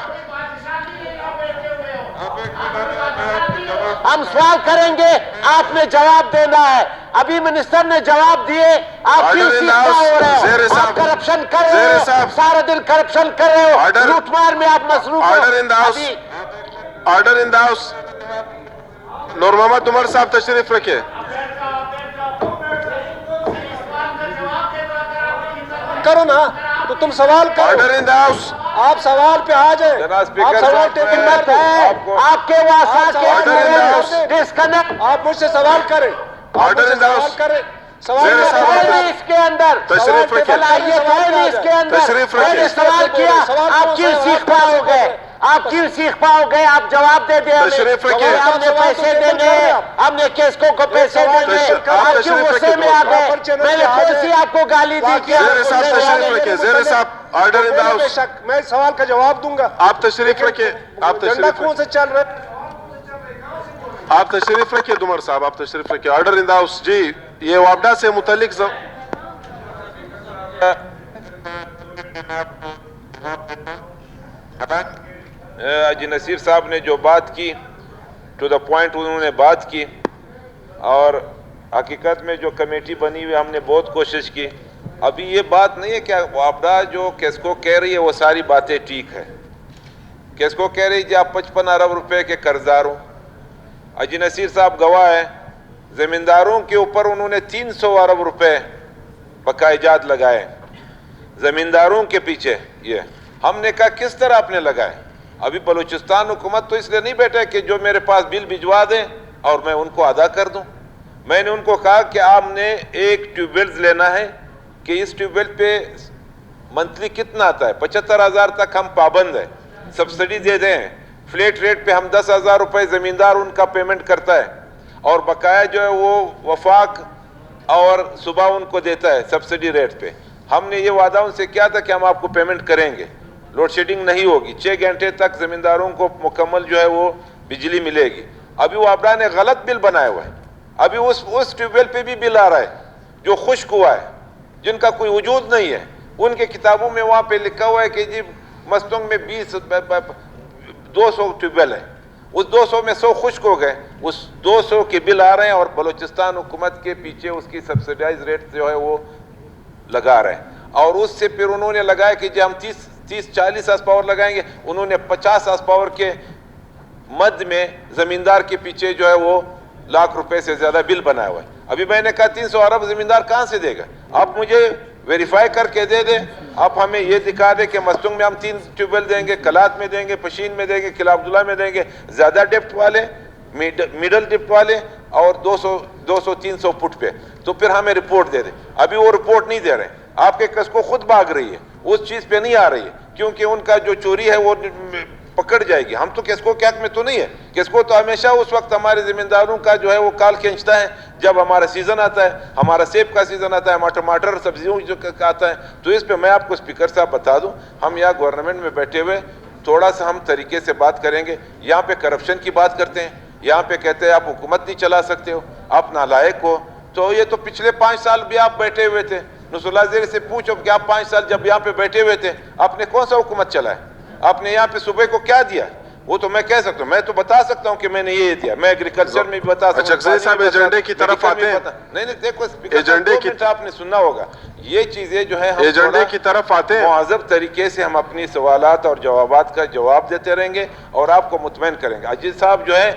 ہم سوال کریں گے، آپ نے جواب دینا ہے. ابھی منسٹر نے جواب دیے. آپ کیوں سیکھتا ہو رہے ہو؟ آپ کرپشن کر رہے ہو، سارا دن کرپشن کر رہے ہو، لوٹ مار میں آپ مصروف ہو. Order in the house. نور محمد عمر صاحب تشریف رکھے. کرو نا تو تم سوال کرو. Order in the house. آپ سوال پہ آ جائیں. جناب آپ اسپیکر سوال صاحب ٹیبل ہمت ہے آپ کے واسا کے ڈسکنیکٹ. آپ مجھ سے سوال کریں. آرڈر ان دا سوال ہاؤس. کریں. زیر صاحب نہیں اس کے اندر تشریف رکھے. صلاحیت ہے نہیں اس کے اندر. تشریف میں نے رکھے. سوال کیا، آپ کیوں سیکھ پاؤ گے؟ آپ کیوں سیکھ پاؤ گے؟ آپ جواب دے دیں. تشریف رکھے. ہم نے پیسے دینے، ہم نے کیسکو کو پیسے دینے. آپ کیوں غصے میں آ گئے؟ میں نے کون سی آپ کو گالی دی کہ زیر صاحب تشریف رکھے. زیر صاحب آرڈر ان دا ہاؤس. میں سوال کا جواب دوں گا. آپ تشریف رکھے. آپ جھنڈا تشریف کون رکھے. سے چل رہا ہے؟ آپ تشریف رکھیے دمر صاحب. آپ تشریف رکھیے. Order in the house. جی یہ وابڈا سے متعلق حاجی نصیر صاحب نے جو بات کی ٹو دا پوائنٹ انہوں نے بات کی. اور حقیقت میں جو کمیٹی بنی ہوئی ہم نے بہت کوشش کی. ابھی یہ بات نہیں ہے کہ وابڈا جو کیسکو کہہ رہی ہے وہ ساری باتیں ٹھیک ہے. کیسکو کہہ رہی ہے آپ 55 ارب روپے کے قرضدار ہوں. حاجی نصیر صاحب گواہ ہے. زمینداروں کے اوپر انہوں نے 300 ارب روپے بقائے جات لگائے زمینداروں کے پیچھے. یہ ہم نے کہا کس طرح آپ نے لگائے؟ ابھی بلوچستان حکومت تو اس لیے نہیں بیٹھا کہ جو میرے پاس بل بھجوا دیں اور میں ان کو ادا کر دوں. میں نے ان کو کہا کہ آپ نے ایک ٹیوب ویلز لینا ہے کہ اس ٹیوب ویل پہ منتھلی کتنا آتا ہے. 75,000 تک ہم پابند ہیں. سبسڈی دے دیں. فلیٹ ریٹ پہ ہم 10,000 روپے زمیندار ان کا پیمنٹ کرتا ہے اور بقایا جو ہے وہ وفاق اور صبح ان کو دیتا ہے سبسڈی ریٹ پہ. ہم نے یہ وعدہ ان سے کیا تھا کہ ہم آپ کو پیمنٹ کریں گے. لوڈ شیڈنگ نہیں ہوگی. 6 گھنٹے تک زمینداروں کو مکمل جو ہے وہ بجلی ملے گی. ابھی وہ وابڈا نے غلط بل بنایا ہوا ہے. ابھی اس ٹیوب ویل پہ بھی بل آ رہا ہے جو خشک ہوا ہے، جن کا کوئی وجود نہیں ہے. ان کے کتابوں میں وہاں پہ لکھا ہوا ہے کہ جی مستونگ میں 200 ٹیوب ویل ہیں. اس 200 میں 100 خشک ہو گئے. اس 200 کے بل آ رہے ہیں اور بلوچستان حکومت کے پیچھے اس کی سبسڈائز ریٹ جو ہے وہ لگا رہے ہیں. اور اس سے پھر انہوں نے لگایا کہ جی ہم 30-40 ہارس پاور لگائیں گے. انہوں نے 50 ہارس پاور کے مد میں زمیندار کے پیچھے جو ہے وہ لاکھ روپے سے زیادہ بل بنایا ہوا ہے. ابھی میں نے کہا 300 ارب زمیندار کہاں سے دے گا؟ آپ مجھے ویریفائی کر کے دے دیں. آپ ہمیں یہ دکھا دیں کہ مستونگ میں ہم 3 ٹیوب ویل دیں گے، کلات میں دیں گے، پشین میں دیں گے، قلعہ عبداللہ میں دیں گے. زیادہ ڈیپتھ والے، میڈل ڈیپتھ والے اور 200-300 فٹ پہ. تو پھر ہمیں رپورٹ دے دیں. ابھی وہ رپورٹ نہیں دے رہے. آپ کے کس کو خود بھاگ رہی ہے، اس چیز پہ نہیں آ رہی ہے کیونکہ ان کا جو چوری ہے وہ پکڑ جائے گی. ہم تو کیسکو کے حق میں تو نہیں ہے. کیسکو تو ہمیشہ اس وقت ہمارے زمینداروں کا جو ہے وہ کال کھینچتا ہے جب ہمارا سیزن آتا ہے. ہمارا سیب کا سیزن آتا ہے، ٹماٹر سبزیوں جو آتا ہے. تو اس پہ میں آپ کو اسپیکر صاحب بتا دوں، ہم یہاں گورنمنٹ میں بیٹھے ہوئے تھوڑا سا ہم طریقے سے بات کریں گے. یہاں پہ کرپشن کی بات کرتے ہیں، یہاں پہ کہتے ہیں آپ حکومت نہیں چلا سکتے ہو، آپ نالائق ہو. تو یہ تو پچھلے 5 سال بھی آپ بیٹھے ہوئے تھے. نصر اللہ زیر سے پوچھو کہ آپ 5 سال جب یہاں پہ بیٹھے ہوئے تھے آپ نے کون سا حکومت چلائے؟ آپ نے یہاں پہ صوبے کو کیا دیا؟ وہ تو میں کہہ سکتا ہوں، میں تو بتا سکتا ہوں کہ میں نے یہ دیا. میں ایگریکلچر میں بھی بتا سکتا ہوں. چکزئی صاحب ایجنڈے کی طرف آتے ہیں. نہیں دیکھو ایجنڈے کی آپ نے سننا ہوگا. یہ چیزیں جو ہے ہم ایجنڈے کی طرف آتے ہیں. مہذب طریقے سے ہم اپنی سوالات اور جوابات کا جواب دیتے رہیں گے اور آپ کو مطمئن کریں گے. عجیز صاحب جو ہے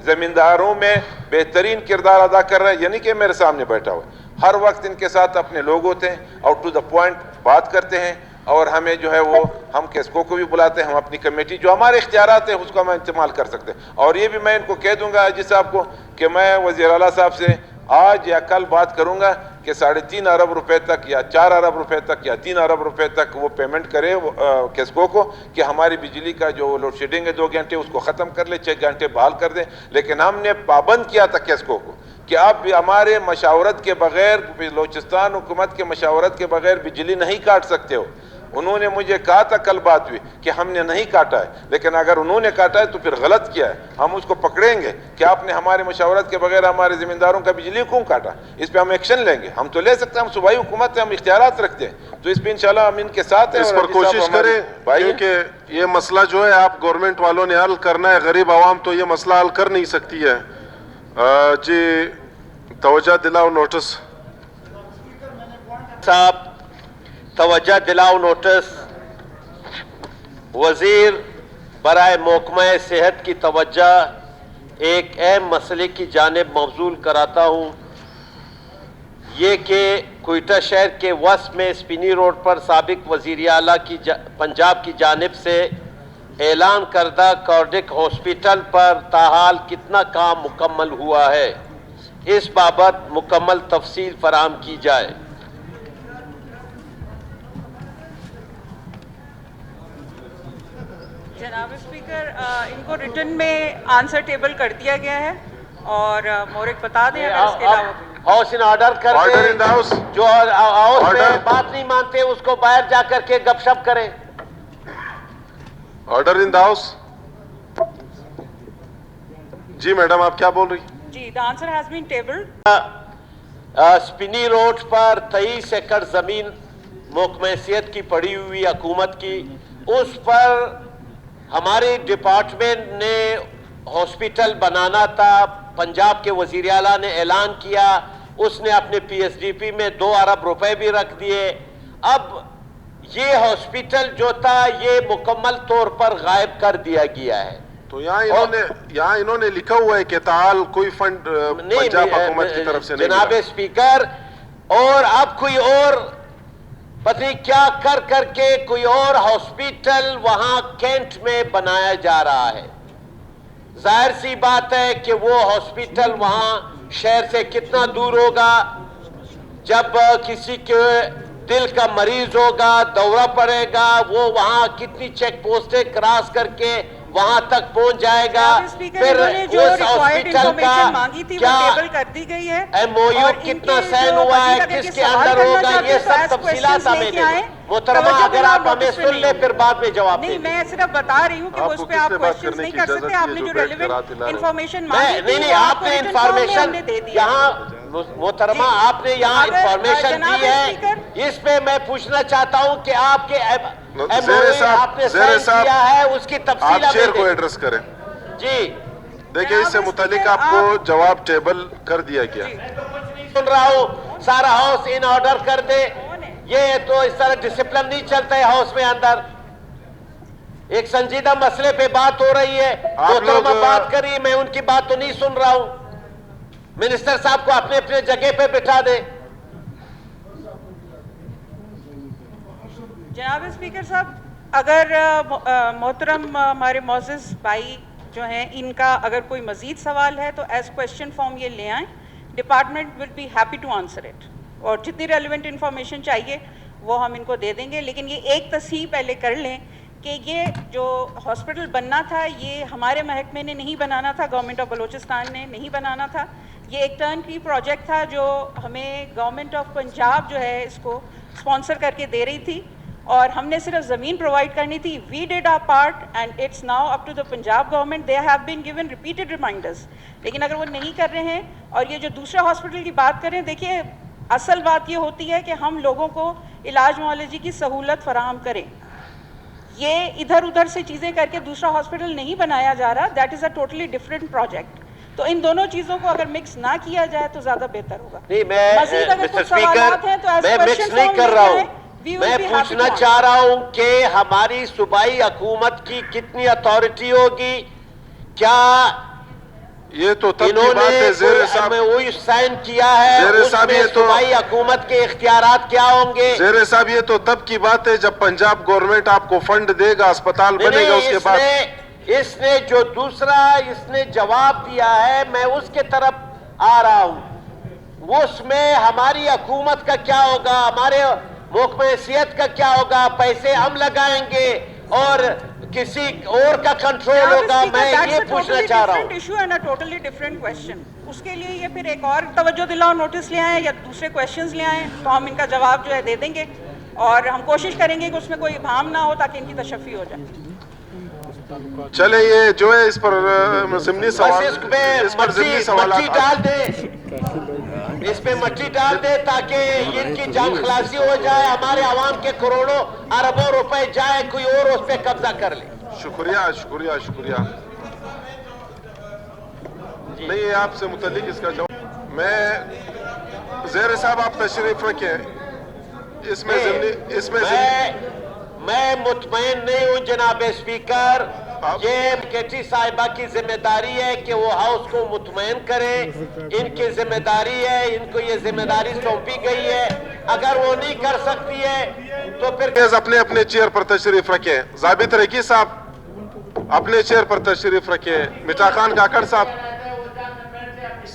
زمینداروں میں بہترین کردار ادا کر رہا ہے. یعنی کہ میرے سامنے بیٹھا ہوا ہے، ہر وقت ان کے ساتھ اپنے لوگ ہوتے ہیں اور ٹو دا پوائنٹ بات کرتے ہیں اور ہمیں جو ہے وہ ہم کیسکو کو بھی بلاتے ہیں, ہم اپنی کمیٹی جو ہمارے اختیارات ہیں اس کو ہم استعمال کر سکتے ہیں. اور یہ بھی میں ان کو کہہ دوں گا جی صاحب کو کہ میں وزیر اعلیٰ صاحب سے آج یا کل بات کروں گا کہ 3.5 ارب روپے تک یا 4 ارب روپے تک یا 3 ارب روپے تک وہ پیمنٹ کرے کیسکو کو کہ ہماری بجلی کا جو لوڈ شیڈنگ ہے 2 گھنٹے اس کو ختم کر لے, 6 گھنٹے بحال کر دیں. لیکن ہم نے پابند کیا تھا کیسکو کو کہ آپ ہمارے مشاورت کے بغیر, بلوچستان حکومت کے مشاورت کے بغیر بجلی نہیں کاٹ سکتے ہو. انہوں نے مجھے کہا تھا کل بات ہوئی کہ ہم نے نہیں کاٹا ہے, لیکن اگر انہوں نے کاٹا ہے تو پھر غلط کیا ہے. ہم اس کو پکڑیں گے کہ آپ نے ہمارے مشاورت کے بغیر ہمارے زمینداروں کا بجلی کیوں کاٹا, اس پہ ہم ایکشن لیں گے. ہم تو لے سکتے ہیں, ہم صوبائی حکومت ہیں, ہم اختیارات رکھتے ہیں, تو اس پہ انشاءاللہ ہم ان کے ساتھ ہیں. اس پر کوشش کریں کیونکہ یہ مسئلہ جو ہے آپ گورنمنٹ والوں نے حل کرنا ہے, غریب عوام تو یہ مسئلہ حل کر نہیں سکتی ہے. جی توجہ دلاؤ نوٹس صاحب, توجہ دلاؤ نوٹس. وزیر برائے محکمہ صحت کی توجہ ایک اہم مسئلے کی جانب مبذول کراتا ہوں, یہ کہ کوئٹہ شہر کے وسط میں اسپینی روڈ پر سابق وزیر اعلیٰ کی پنجاب کی جانب سے اعلان کردہ کارڈک ہاسپٹل پر تاحال کتنا کام مکمل ہوا ہے, اس بابت مکمل تفصیل فراہم کی جائے. جناب اسپیکر, ان کو ریٹن میں آنسر ٹیبل کر دیا گیا ہے اور مورک بتا دیں اگر اس کے علاوہ ہاؤس ان آرڈر کر دیں. جو ہاؤس میں بات نہیں مانتے اس کو باہر جا کر کے گپ شپ کریں. Order in the house. جی میڈم آپ کیا بول رہی؟ جی, the answer has been tabled. Spini road پر 23 ایکڑ زمین محکمہ صحت کی پڑی ہوئی حکومت کی, اس پر ہمارے ڈپارٹمنٹ نے ہاسپٹل بنانا تھا. پنجاب کے وزیر اعلیٰ نے اعلان کیا, اس نے اپنے پی ایس ڈی پی میں 2 ارب روپے بھی رکھ دیے. اب یہ ہاسپٹل جو تھا یہ مکمل طور پر غائب کر دیا گیا ہے. تو یہاں انہوں نے لکھا ہوا ہے کہ تعال کوئی فنڈ پنجاب حکومت کی طرف سے نہیں جناب اسپیکر, اور اب کوئی اور پتہ نہیں کیا کر کے کوئی اور ہاسپٹل وہاں کینٹ میں بنایا جا رہا ہے. ظاہر سی بات ہے کہ وہ ہاسپٹل وہاں شہر سے کتنا دور ہوگا. جب کسی کے دل کا مریض ہوگا, دورہ پڑے گا, وہ وہاں کتنی چیک پوسٹیں کراس کر کے وہاں تک پہنچ جائے گا. پھر اس ہاسپٹل کا کیا ایم او یو کتنا سائن ہوا ہے, کس کے اندر ہوگا, یہ سب تفصیلات ہمیں دیں. محترمہ اگر آپ ہمیں سن لیں پھر بعد میں جواب دیں. نہیں, میں صرف بتا رہی ہوں کہ اس پہ آپ کوشچنز نہیں کر سکتے. آپ نے جو ریلیونٹ انفارمیشن مانگی تھی نہیں, آپ نے انفارمیشن یہاں محترمہ آپ نے یہاں انفارمیشن دی ہے, اس پہ میں پوچھنا چاہتا ہوں کہ آپ کے آپ نے سائن کیا ہے اس کی تفصیل آپ شیئر کو ایڈریس کریں. جی دیکھیں اس سے متعلق آپ کو جواب ٹیبل کر دیا گیا. سن رہا ہوں, سارا ہاؤس ان آرڈر کر دے. یہ تو اس طرح ڈسپلن نہیں چلتا ہے ہاؤس میں اندر. ایک سنجیدہ مسئلے پہ بات ہو رہی ہے, محترمہ بات کری, میں ان کی بات تو نہیں سن رہا ہوں. منسٹر صاحب کو اپنے اپنے جگہ پہ بٹھا دے. جناب اسپیکر صاحب, اگر محترم ہمارے معزز بھائی جو ہیں ان کا اگر کوئی مزید سوال ہے تو ایز کویسچن فارم یہ لے آئیں, department will be happy to answer it. اور جتنی ریلیونٹ انفارمیشن چاہیے وہ ہم ان کو دے دیں گے. لیکن یہ ایک تصحیح پہلے کر لیں کہ یہ جو ہاسپٹل بننا تھا یہ ہمارے محکمے نے نہیں بنانا تھا, گورنمنٹ آف بلوچستان نے نہیں بنانا تھا. یہ ایک ٹرن کی پروجیکٹ تھا جو ہمیں گورنمنٹ آف پنجاب جو ہے اس کو اسپانسر کر کے دے رہی تھی, اور ہم نے صرف زمین پرووائڈ کرنی تھی. We did our part and it's now up to the Punjab government. They have been given repeated reminders. لیکن اگر وہ نہیں کر رہے ہیں, اور یہ جو دوسرے ہاسپٹل کی بات کریں, دیکھیے اصل بات یہ ہوتی ہے کہ ہم لوگوں کو علاج معالجے کی سہولت فراہم کریں. یہ ادھر ادھر سے چیزیں کر کے دوسرا ہاسپٹل نہیں بنایا جا رہا. That is a totally different project. تو ان دونوں چیزوں کو اگر مکس نہ کیا جائے تو زیادہ بہتر ہوگا. نہیں, میں مکس نہیں کر رہا ہوں. میں پوچھنا چاہ رہا ہوں کہ ہماری صوبائی حکومت کی کتنی اتھارٹی ہوگی, کیا یہ تو تب کی انہوں بات ہے زیر نے صاحب، وہی سائن کیا ہے، زیر اس صاحب میں یہ تو صوبائی حکومت کے اختیارات کیا ہوں گے؟ زیر صاحب یہ تو تب کی بات ہے جب پنجاب گورنمنٹ آپ کو فنڈ دے گا، اسپتال بنے گا، اس کے بعد اس نے جو دوسرا اس نے جواب دیا ہے، میں اس کے طرف آ رہا ہوں، اس میں ہماری حکومت کا کیا ہوگا، ہمارے محکمہ صحت کا کیا ہوگا، پیسے ہم لگائیں گے اور کسی اور کا کنٹرول ہوگا؟ میں یہ پوچھنا چاہ رہا ہوں۔ ایشو ہے نا، ٹوٹلی ڈفرینٹ کویشچن، اس کے لیے یہ پھر ایک اور توجہ دلاؤ نوٹس لے آئیں یا دوسرے کویشچنز لے آئیں تو ہم ان کا جواب جو ہے دے دیں گے، اور ہم کوشش کریں گے کہ اس میں کوئی ابہام نہ ہو تاکہ ان کی تشفی ہو جائے۔ چلے یہ جو ہے اس پر ضمنی سوال، اس پہ اس پر ضمنی مٹی سوالات ڈال دے، اس پہ مٹی ڈال دے تاکہ ان کی جان خلاصی ہو جائے، ہمارے عوام کے کروڑوں اربوں روپے جائے، کوئی اور اس پہ قبضہ کر لے۔ شکریہ شکریہ شکریہ۔ نہیں آپ سے متعلق اس کا جواب میں زیر صاحب آپ تشریف رکھیں، اس میں میں مطمئن نہیں ہوں جناب اسپیکر، یہ کیٹی صاحبہ کی ذمہ داری ہے کہ وہ ہاؤس کو مطمئن کرے، ان کی ذمہ داری ہے، ان کو یہ ذمہ داری سونپی گئی ہے، اگر وہ نہیں کر سکتی ہے تو پھر اپنے اپنے چیئر پر تشریف رکھیں۔ ضابط رکی صاحب اپنے چیئر پر تشریف رکھیں، مٹا خان کاکڑ صاحب،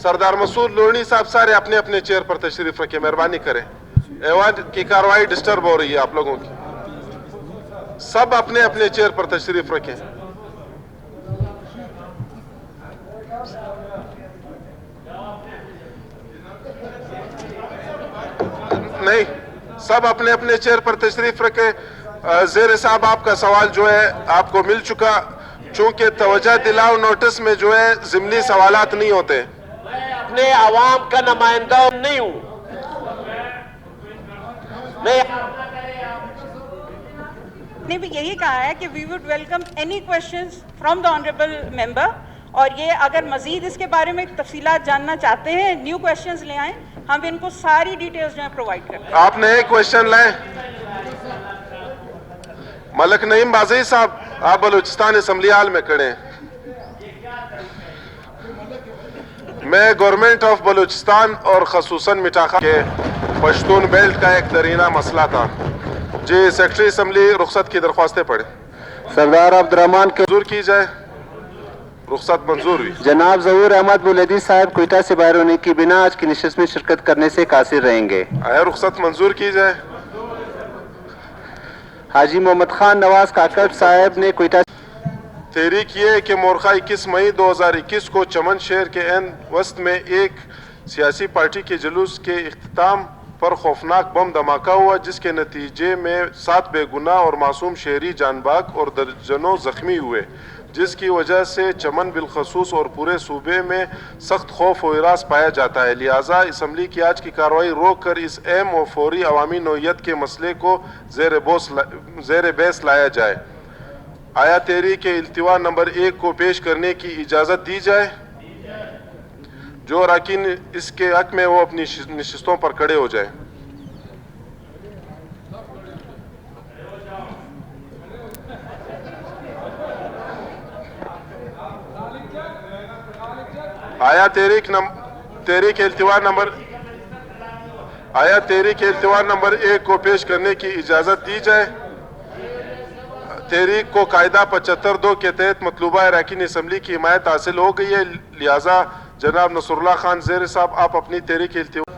سردار مسعود لونی صاحب، سارے اپنے اپنے چیئر پر تشریف رکھیں، مہربانی کریں، ایوان کی کاروائی ڈسٹرب ہو رہی ہے آپ لوگوں کی، سب اپنے اپنے چیئر پر تشریف رکھیں۔ نہیں، سب اپنے اپنے چیئر پر تشریف رکھیں۔ زیر صاحب آپ کا سوال جو ہے آپ کو مل چکا، چونکہ توجہ دلاؤ نوٹس میں جو ہے ضمنی سوالات نہیں ہوتے۔ میں اپنے عوام کا نمائندہ نہیں ہوں، نے بھی یہی کہا ہے کہ we would welcome any questions from the honourable member, اور یہ اگر مزید اس کے بارے میں تفصیلات جاننا چاہتے ہیں، نیو کویشچنز لے آئیں، ہم ان کو ساری ڈیٹیلز جو ہیں پرووائڈ کرتے ہیں۔ آپ نے ایک کویشچن لائیں، ملک نعیم بازی صاحب، آپ بلوچستان اسمبلی ہال میں کھڑے ہیں۔ میں گورنمنٹ آف بلوچستان اور خصوصاً مٹاخان کے پشتون بیلٹ کا ایک درینہ مسئلہ تھا۔ جی سیکرٹری اسمبلی رخصت کی درخواستیں پڑھیں۔ سردار عبدالرحمان کے منظور کی جائے، رخصت منظور ہوئی۔ جناب ظہور احمد بولدی صاحب کوئٹہ سے باہر ہونے کی بنا آج کی نشست میں شرکت کرنے سے قاصر رہیں گے۔ آیا رخصت منظور کی جائے۔ حاجی محمد خان نواز کاکڑ صاحب نے کوئٹہ تحریک یہ کہ مورخہ 21 مئی 2021 کو چمن شہر کے عین وسط میں ایک سیاسی پارٹی کے جلوس کے اختتام پر خوفناک بم دھماکہ ہوا، جس کے نتیجے میں 7 بے گناہ اور معصوم شہری جان باک اور درجنوں زخمی ہوئے، جس کی وجہ سے چمن بالخصوص اور پورے صوبے میں سخت خوف و ہراس پایا جاتا ہے۔ لہٰذا اسمبلی کی آج کی کارروائی روک کر اس اہم و فوری عوامی نوعیت کے مسئلے کو زیر بحث لایا جائے۔ آیا تحریک التوا نمبر 1 کو پیش کرنے کی اجازت دی جائے؟ جو اراکین اس کے حق میں وہ اپنی نشستوں پر کھڑے ہو جائیں۔ آیا تحریک التوا نمبر 1 کو پیش کرنے کی اجازت دی جائے؟ تحریک کو قاعدہ 75(2) کے تحت مطلوبہ اراکین اسمبلی کی حمایت حاصل ہو گئی ہے، لہٰذا جناب نصر اللہ خان زیر صاحب آپ اپنی تحریک التوا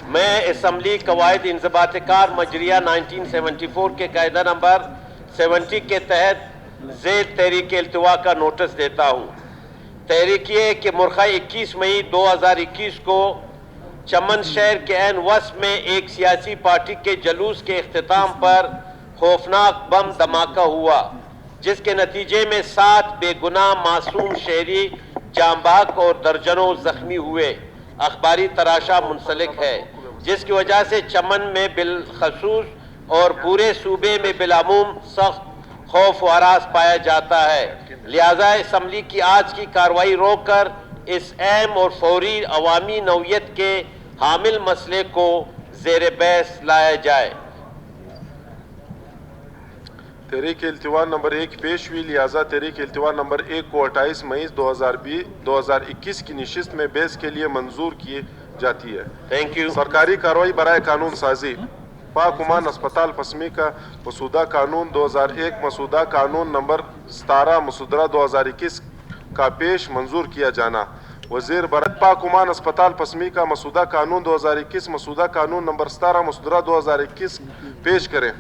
میں اسمبلی قواعد انضباط کار مجریہ 1974 کے قاعدہ نمبر 70 کے تحت زید تحریک التوا کا نوٹس دیتا ہوں۔ تحریک یہ کہ مورخہ 21 مئی 2021 کو چمن شہر کے عین وسط میں ایک سیاسی پارٹی کے جلوس کے اختتام پر خوفناک بم دھماکہ ہوا، جس کے نتیجے میں 7 بے گناہ معصوم شہری جاں بحق اور درجنوں زخمی ہوئے۔ اخباری تراشا منسلک ہے، جس کی وجہ سے چمن میں بالخصوص اور پورے صوبے میں بالعموم سخت خوف و ہراس پایا جاتا ہے۔ لہٰذا اسمبلی کی آج کی کارروائی روک کر اس اہم اور فوری عوامی نوعیت کے حامل مسئلے کو زیر بحث لایا جائے۔ تحریک التوا نمبر 1 پیش ہوئی، لہٰذا تحریک التوا نمبر 1 کو 28 مئی 2021 کی نشست میں بحث کے لیے منظور کی جاتی ہے۔ Thank you. سرکاری کارروائی برائے قانون سازی، پاک عمان اسپتال پسمی کا مسودہ قانون 2001 مسودہ قانون نمبر 17 مسودہ 2021 کا پیش منظور کیا جانا۔ وزیر برائے پاک عمان اسپتال پسمی کا مسودہ قانون 2021 مسودہ قانون نمبر 17 مسودہ 2021 پیش کریں۔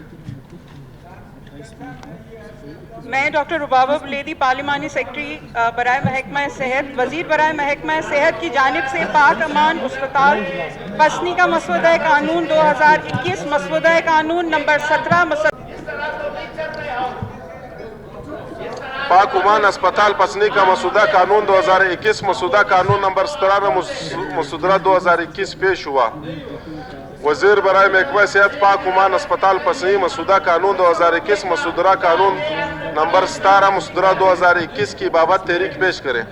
میں ڈاکٹر ربابہ بلیدی پارلیمانی سیکرٹری برائے محکمہ صحت، وزیر برائے محکمہ صحت کی جانب سے پاک امان اسپتال پسنی کا مسودہ قانون 2021 مسودہ قانون نمبر 17 پاک عمان اسپتال پسنی کا مسودہ قانون 2021 مسودہ قانون نمبر 17 مسودہ 2021 پیش ہوا۔ وزیر برائے محکمہ صحت پاک عمان اسپتال پسنی مسودہ قانون 2021 مسودہ قانون نمبر 17 مسودہ 2021 کی بابت تحریک پیش کریں۔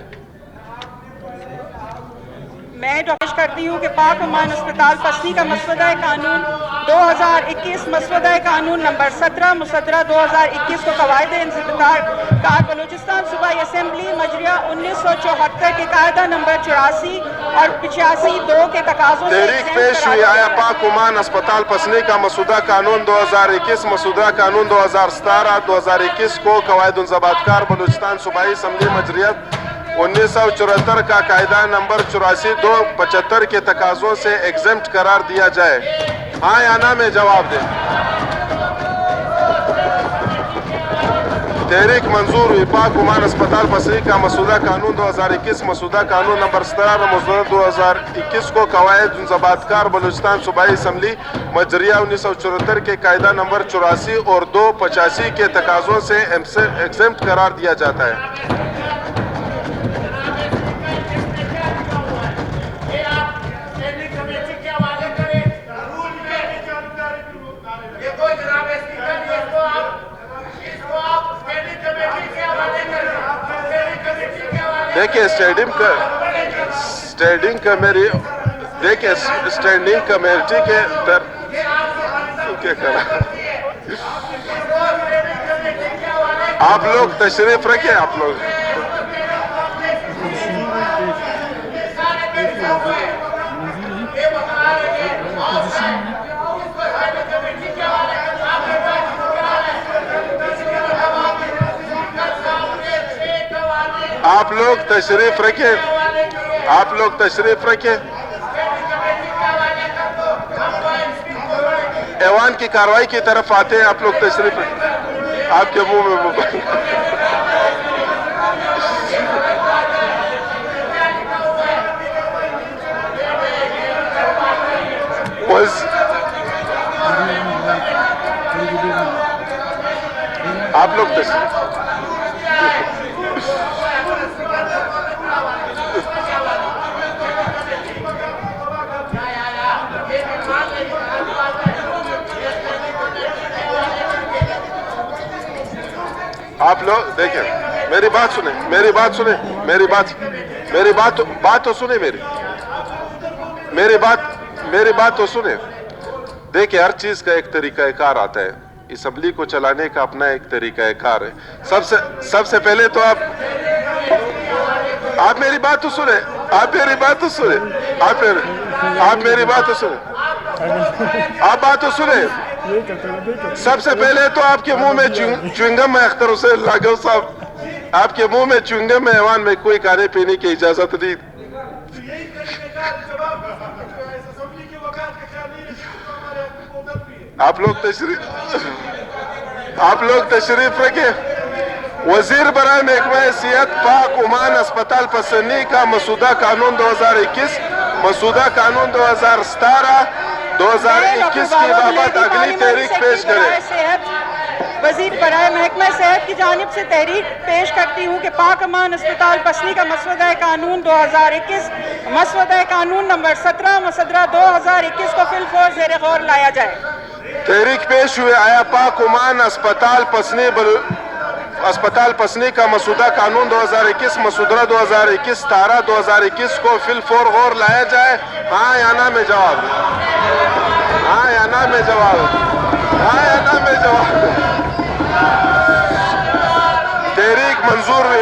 میں پیش کرتی ہوں کہ پاک عمان اسپتال پسنی کا مسودہ قانون 2021 مسودہ قانون نمبر 17 مسودہ 2021 کو قواعد انضباط کار بلوچستان صوبائی اسمبلی مجریہ 1974 کے قاعدہ نمبر 84 اور 85(2) کے تقاضوں سے تحریک پیش ہوئی آیا پاک عمان اسپتال پسنی کا مسودہ قانون 2021 مسودہ قانون 2017 2021 کو قواعد انضباط کار بلوچستان صوبائی اسمبلی مجریہ 1974 کا قاعدہ نمبر 84(2) کے تقاضوں سے ایگزمپٹ قرار دیا جائے۔ ہاں یا نہ میں جواب دیں۔ تحریک منظور ہوئی۔ پاک عمان اسپتال پسنی کا مسودہ قانون 2021 مسودہ قانون نمبر 17 مسودہ 2021 کو قواعد انضباط کار بلوچستان صوبائی اسمبلی مجریہ 1974 کے قاعدہ نمبر 84 اور 285 کے تقاضوں سے ایگزمپٹ قرار دیا جاتا ہے۔ دیکھیں اسٹینڈنگ کمیٹی دیکھیں اسٹینڈنگ کمیٹی کے کیا کرا آپ لوگ تشریف رکھیں۔ آپ لوگ آپ لوگ تشریف رکھیں۔ آپ لوگ تشریف رکھیں۔ ایوان کی کارروائی کی طرف آتے ہیں۔ آپ لوگ تشریف رکھیں۔ آپ کے منہ میں موبائل آپ لوگ تشریف آپ لوگ دیکھیں میری بات سنیں میری بات سنیں میری بات تو سنیں میری بات تو سنیں۔ دیکھیں ہر چیز کا ایک طریقہ کار آتا ہے۔ اسمبلی کو چلانے کا اپنا ایک طریقہ کار ہے۔ سب سے پہلے تو آپ میری بات تو سنیں آپ میری بات تو سنیں آپ میری بات تو سنیں آپ بات تو سنیں۔ سب سے پہلے تو آپ کے منہ میں چوئنگم ہے اختر حسین لاگو صاحب، آپ کے منہ میں چوئنگم ہے۔ ایوان میں کوئی کھانے پینے کی اجازت نہیں۔ آپ لوگ تشریف رکھیں۔ وزیر برائے محکمہ صحت پاک عمان اسپتال پسنی کا مسودہ قانون 2021 مسودہ قانون 2017 2021 کی بابت اگلی تحریک پیش کریں۔ وزیر برائے محکمہ صحت کی جانب سے تحریک پیش کرتی ہوں کہ پاک امان اسپتال پسنی کا مسودہ قانون 2021 مسودہ قانون نمبر 17 مسودہ 2021 کو فی الفور زیر غور لایا جائے۔ تحریک پیش ہوئے آیا پاک عمان اسپتال پسنی کا مسودہ قانون 2021 مسودہ 2021 17 2021 کو فی الفور غور لایا جائے۔ ہاں یا نہ میں جواب ہاں یا نہ میں جواب ہاں یا نہ میں جواب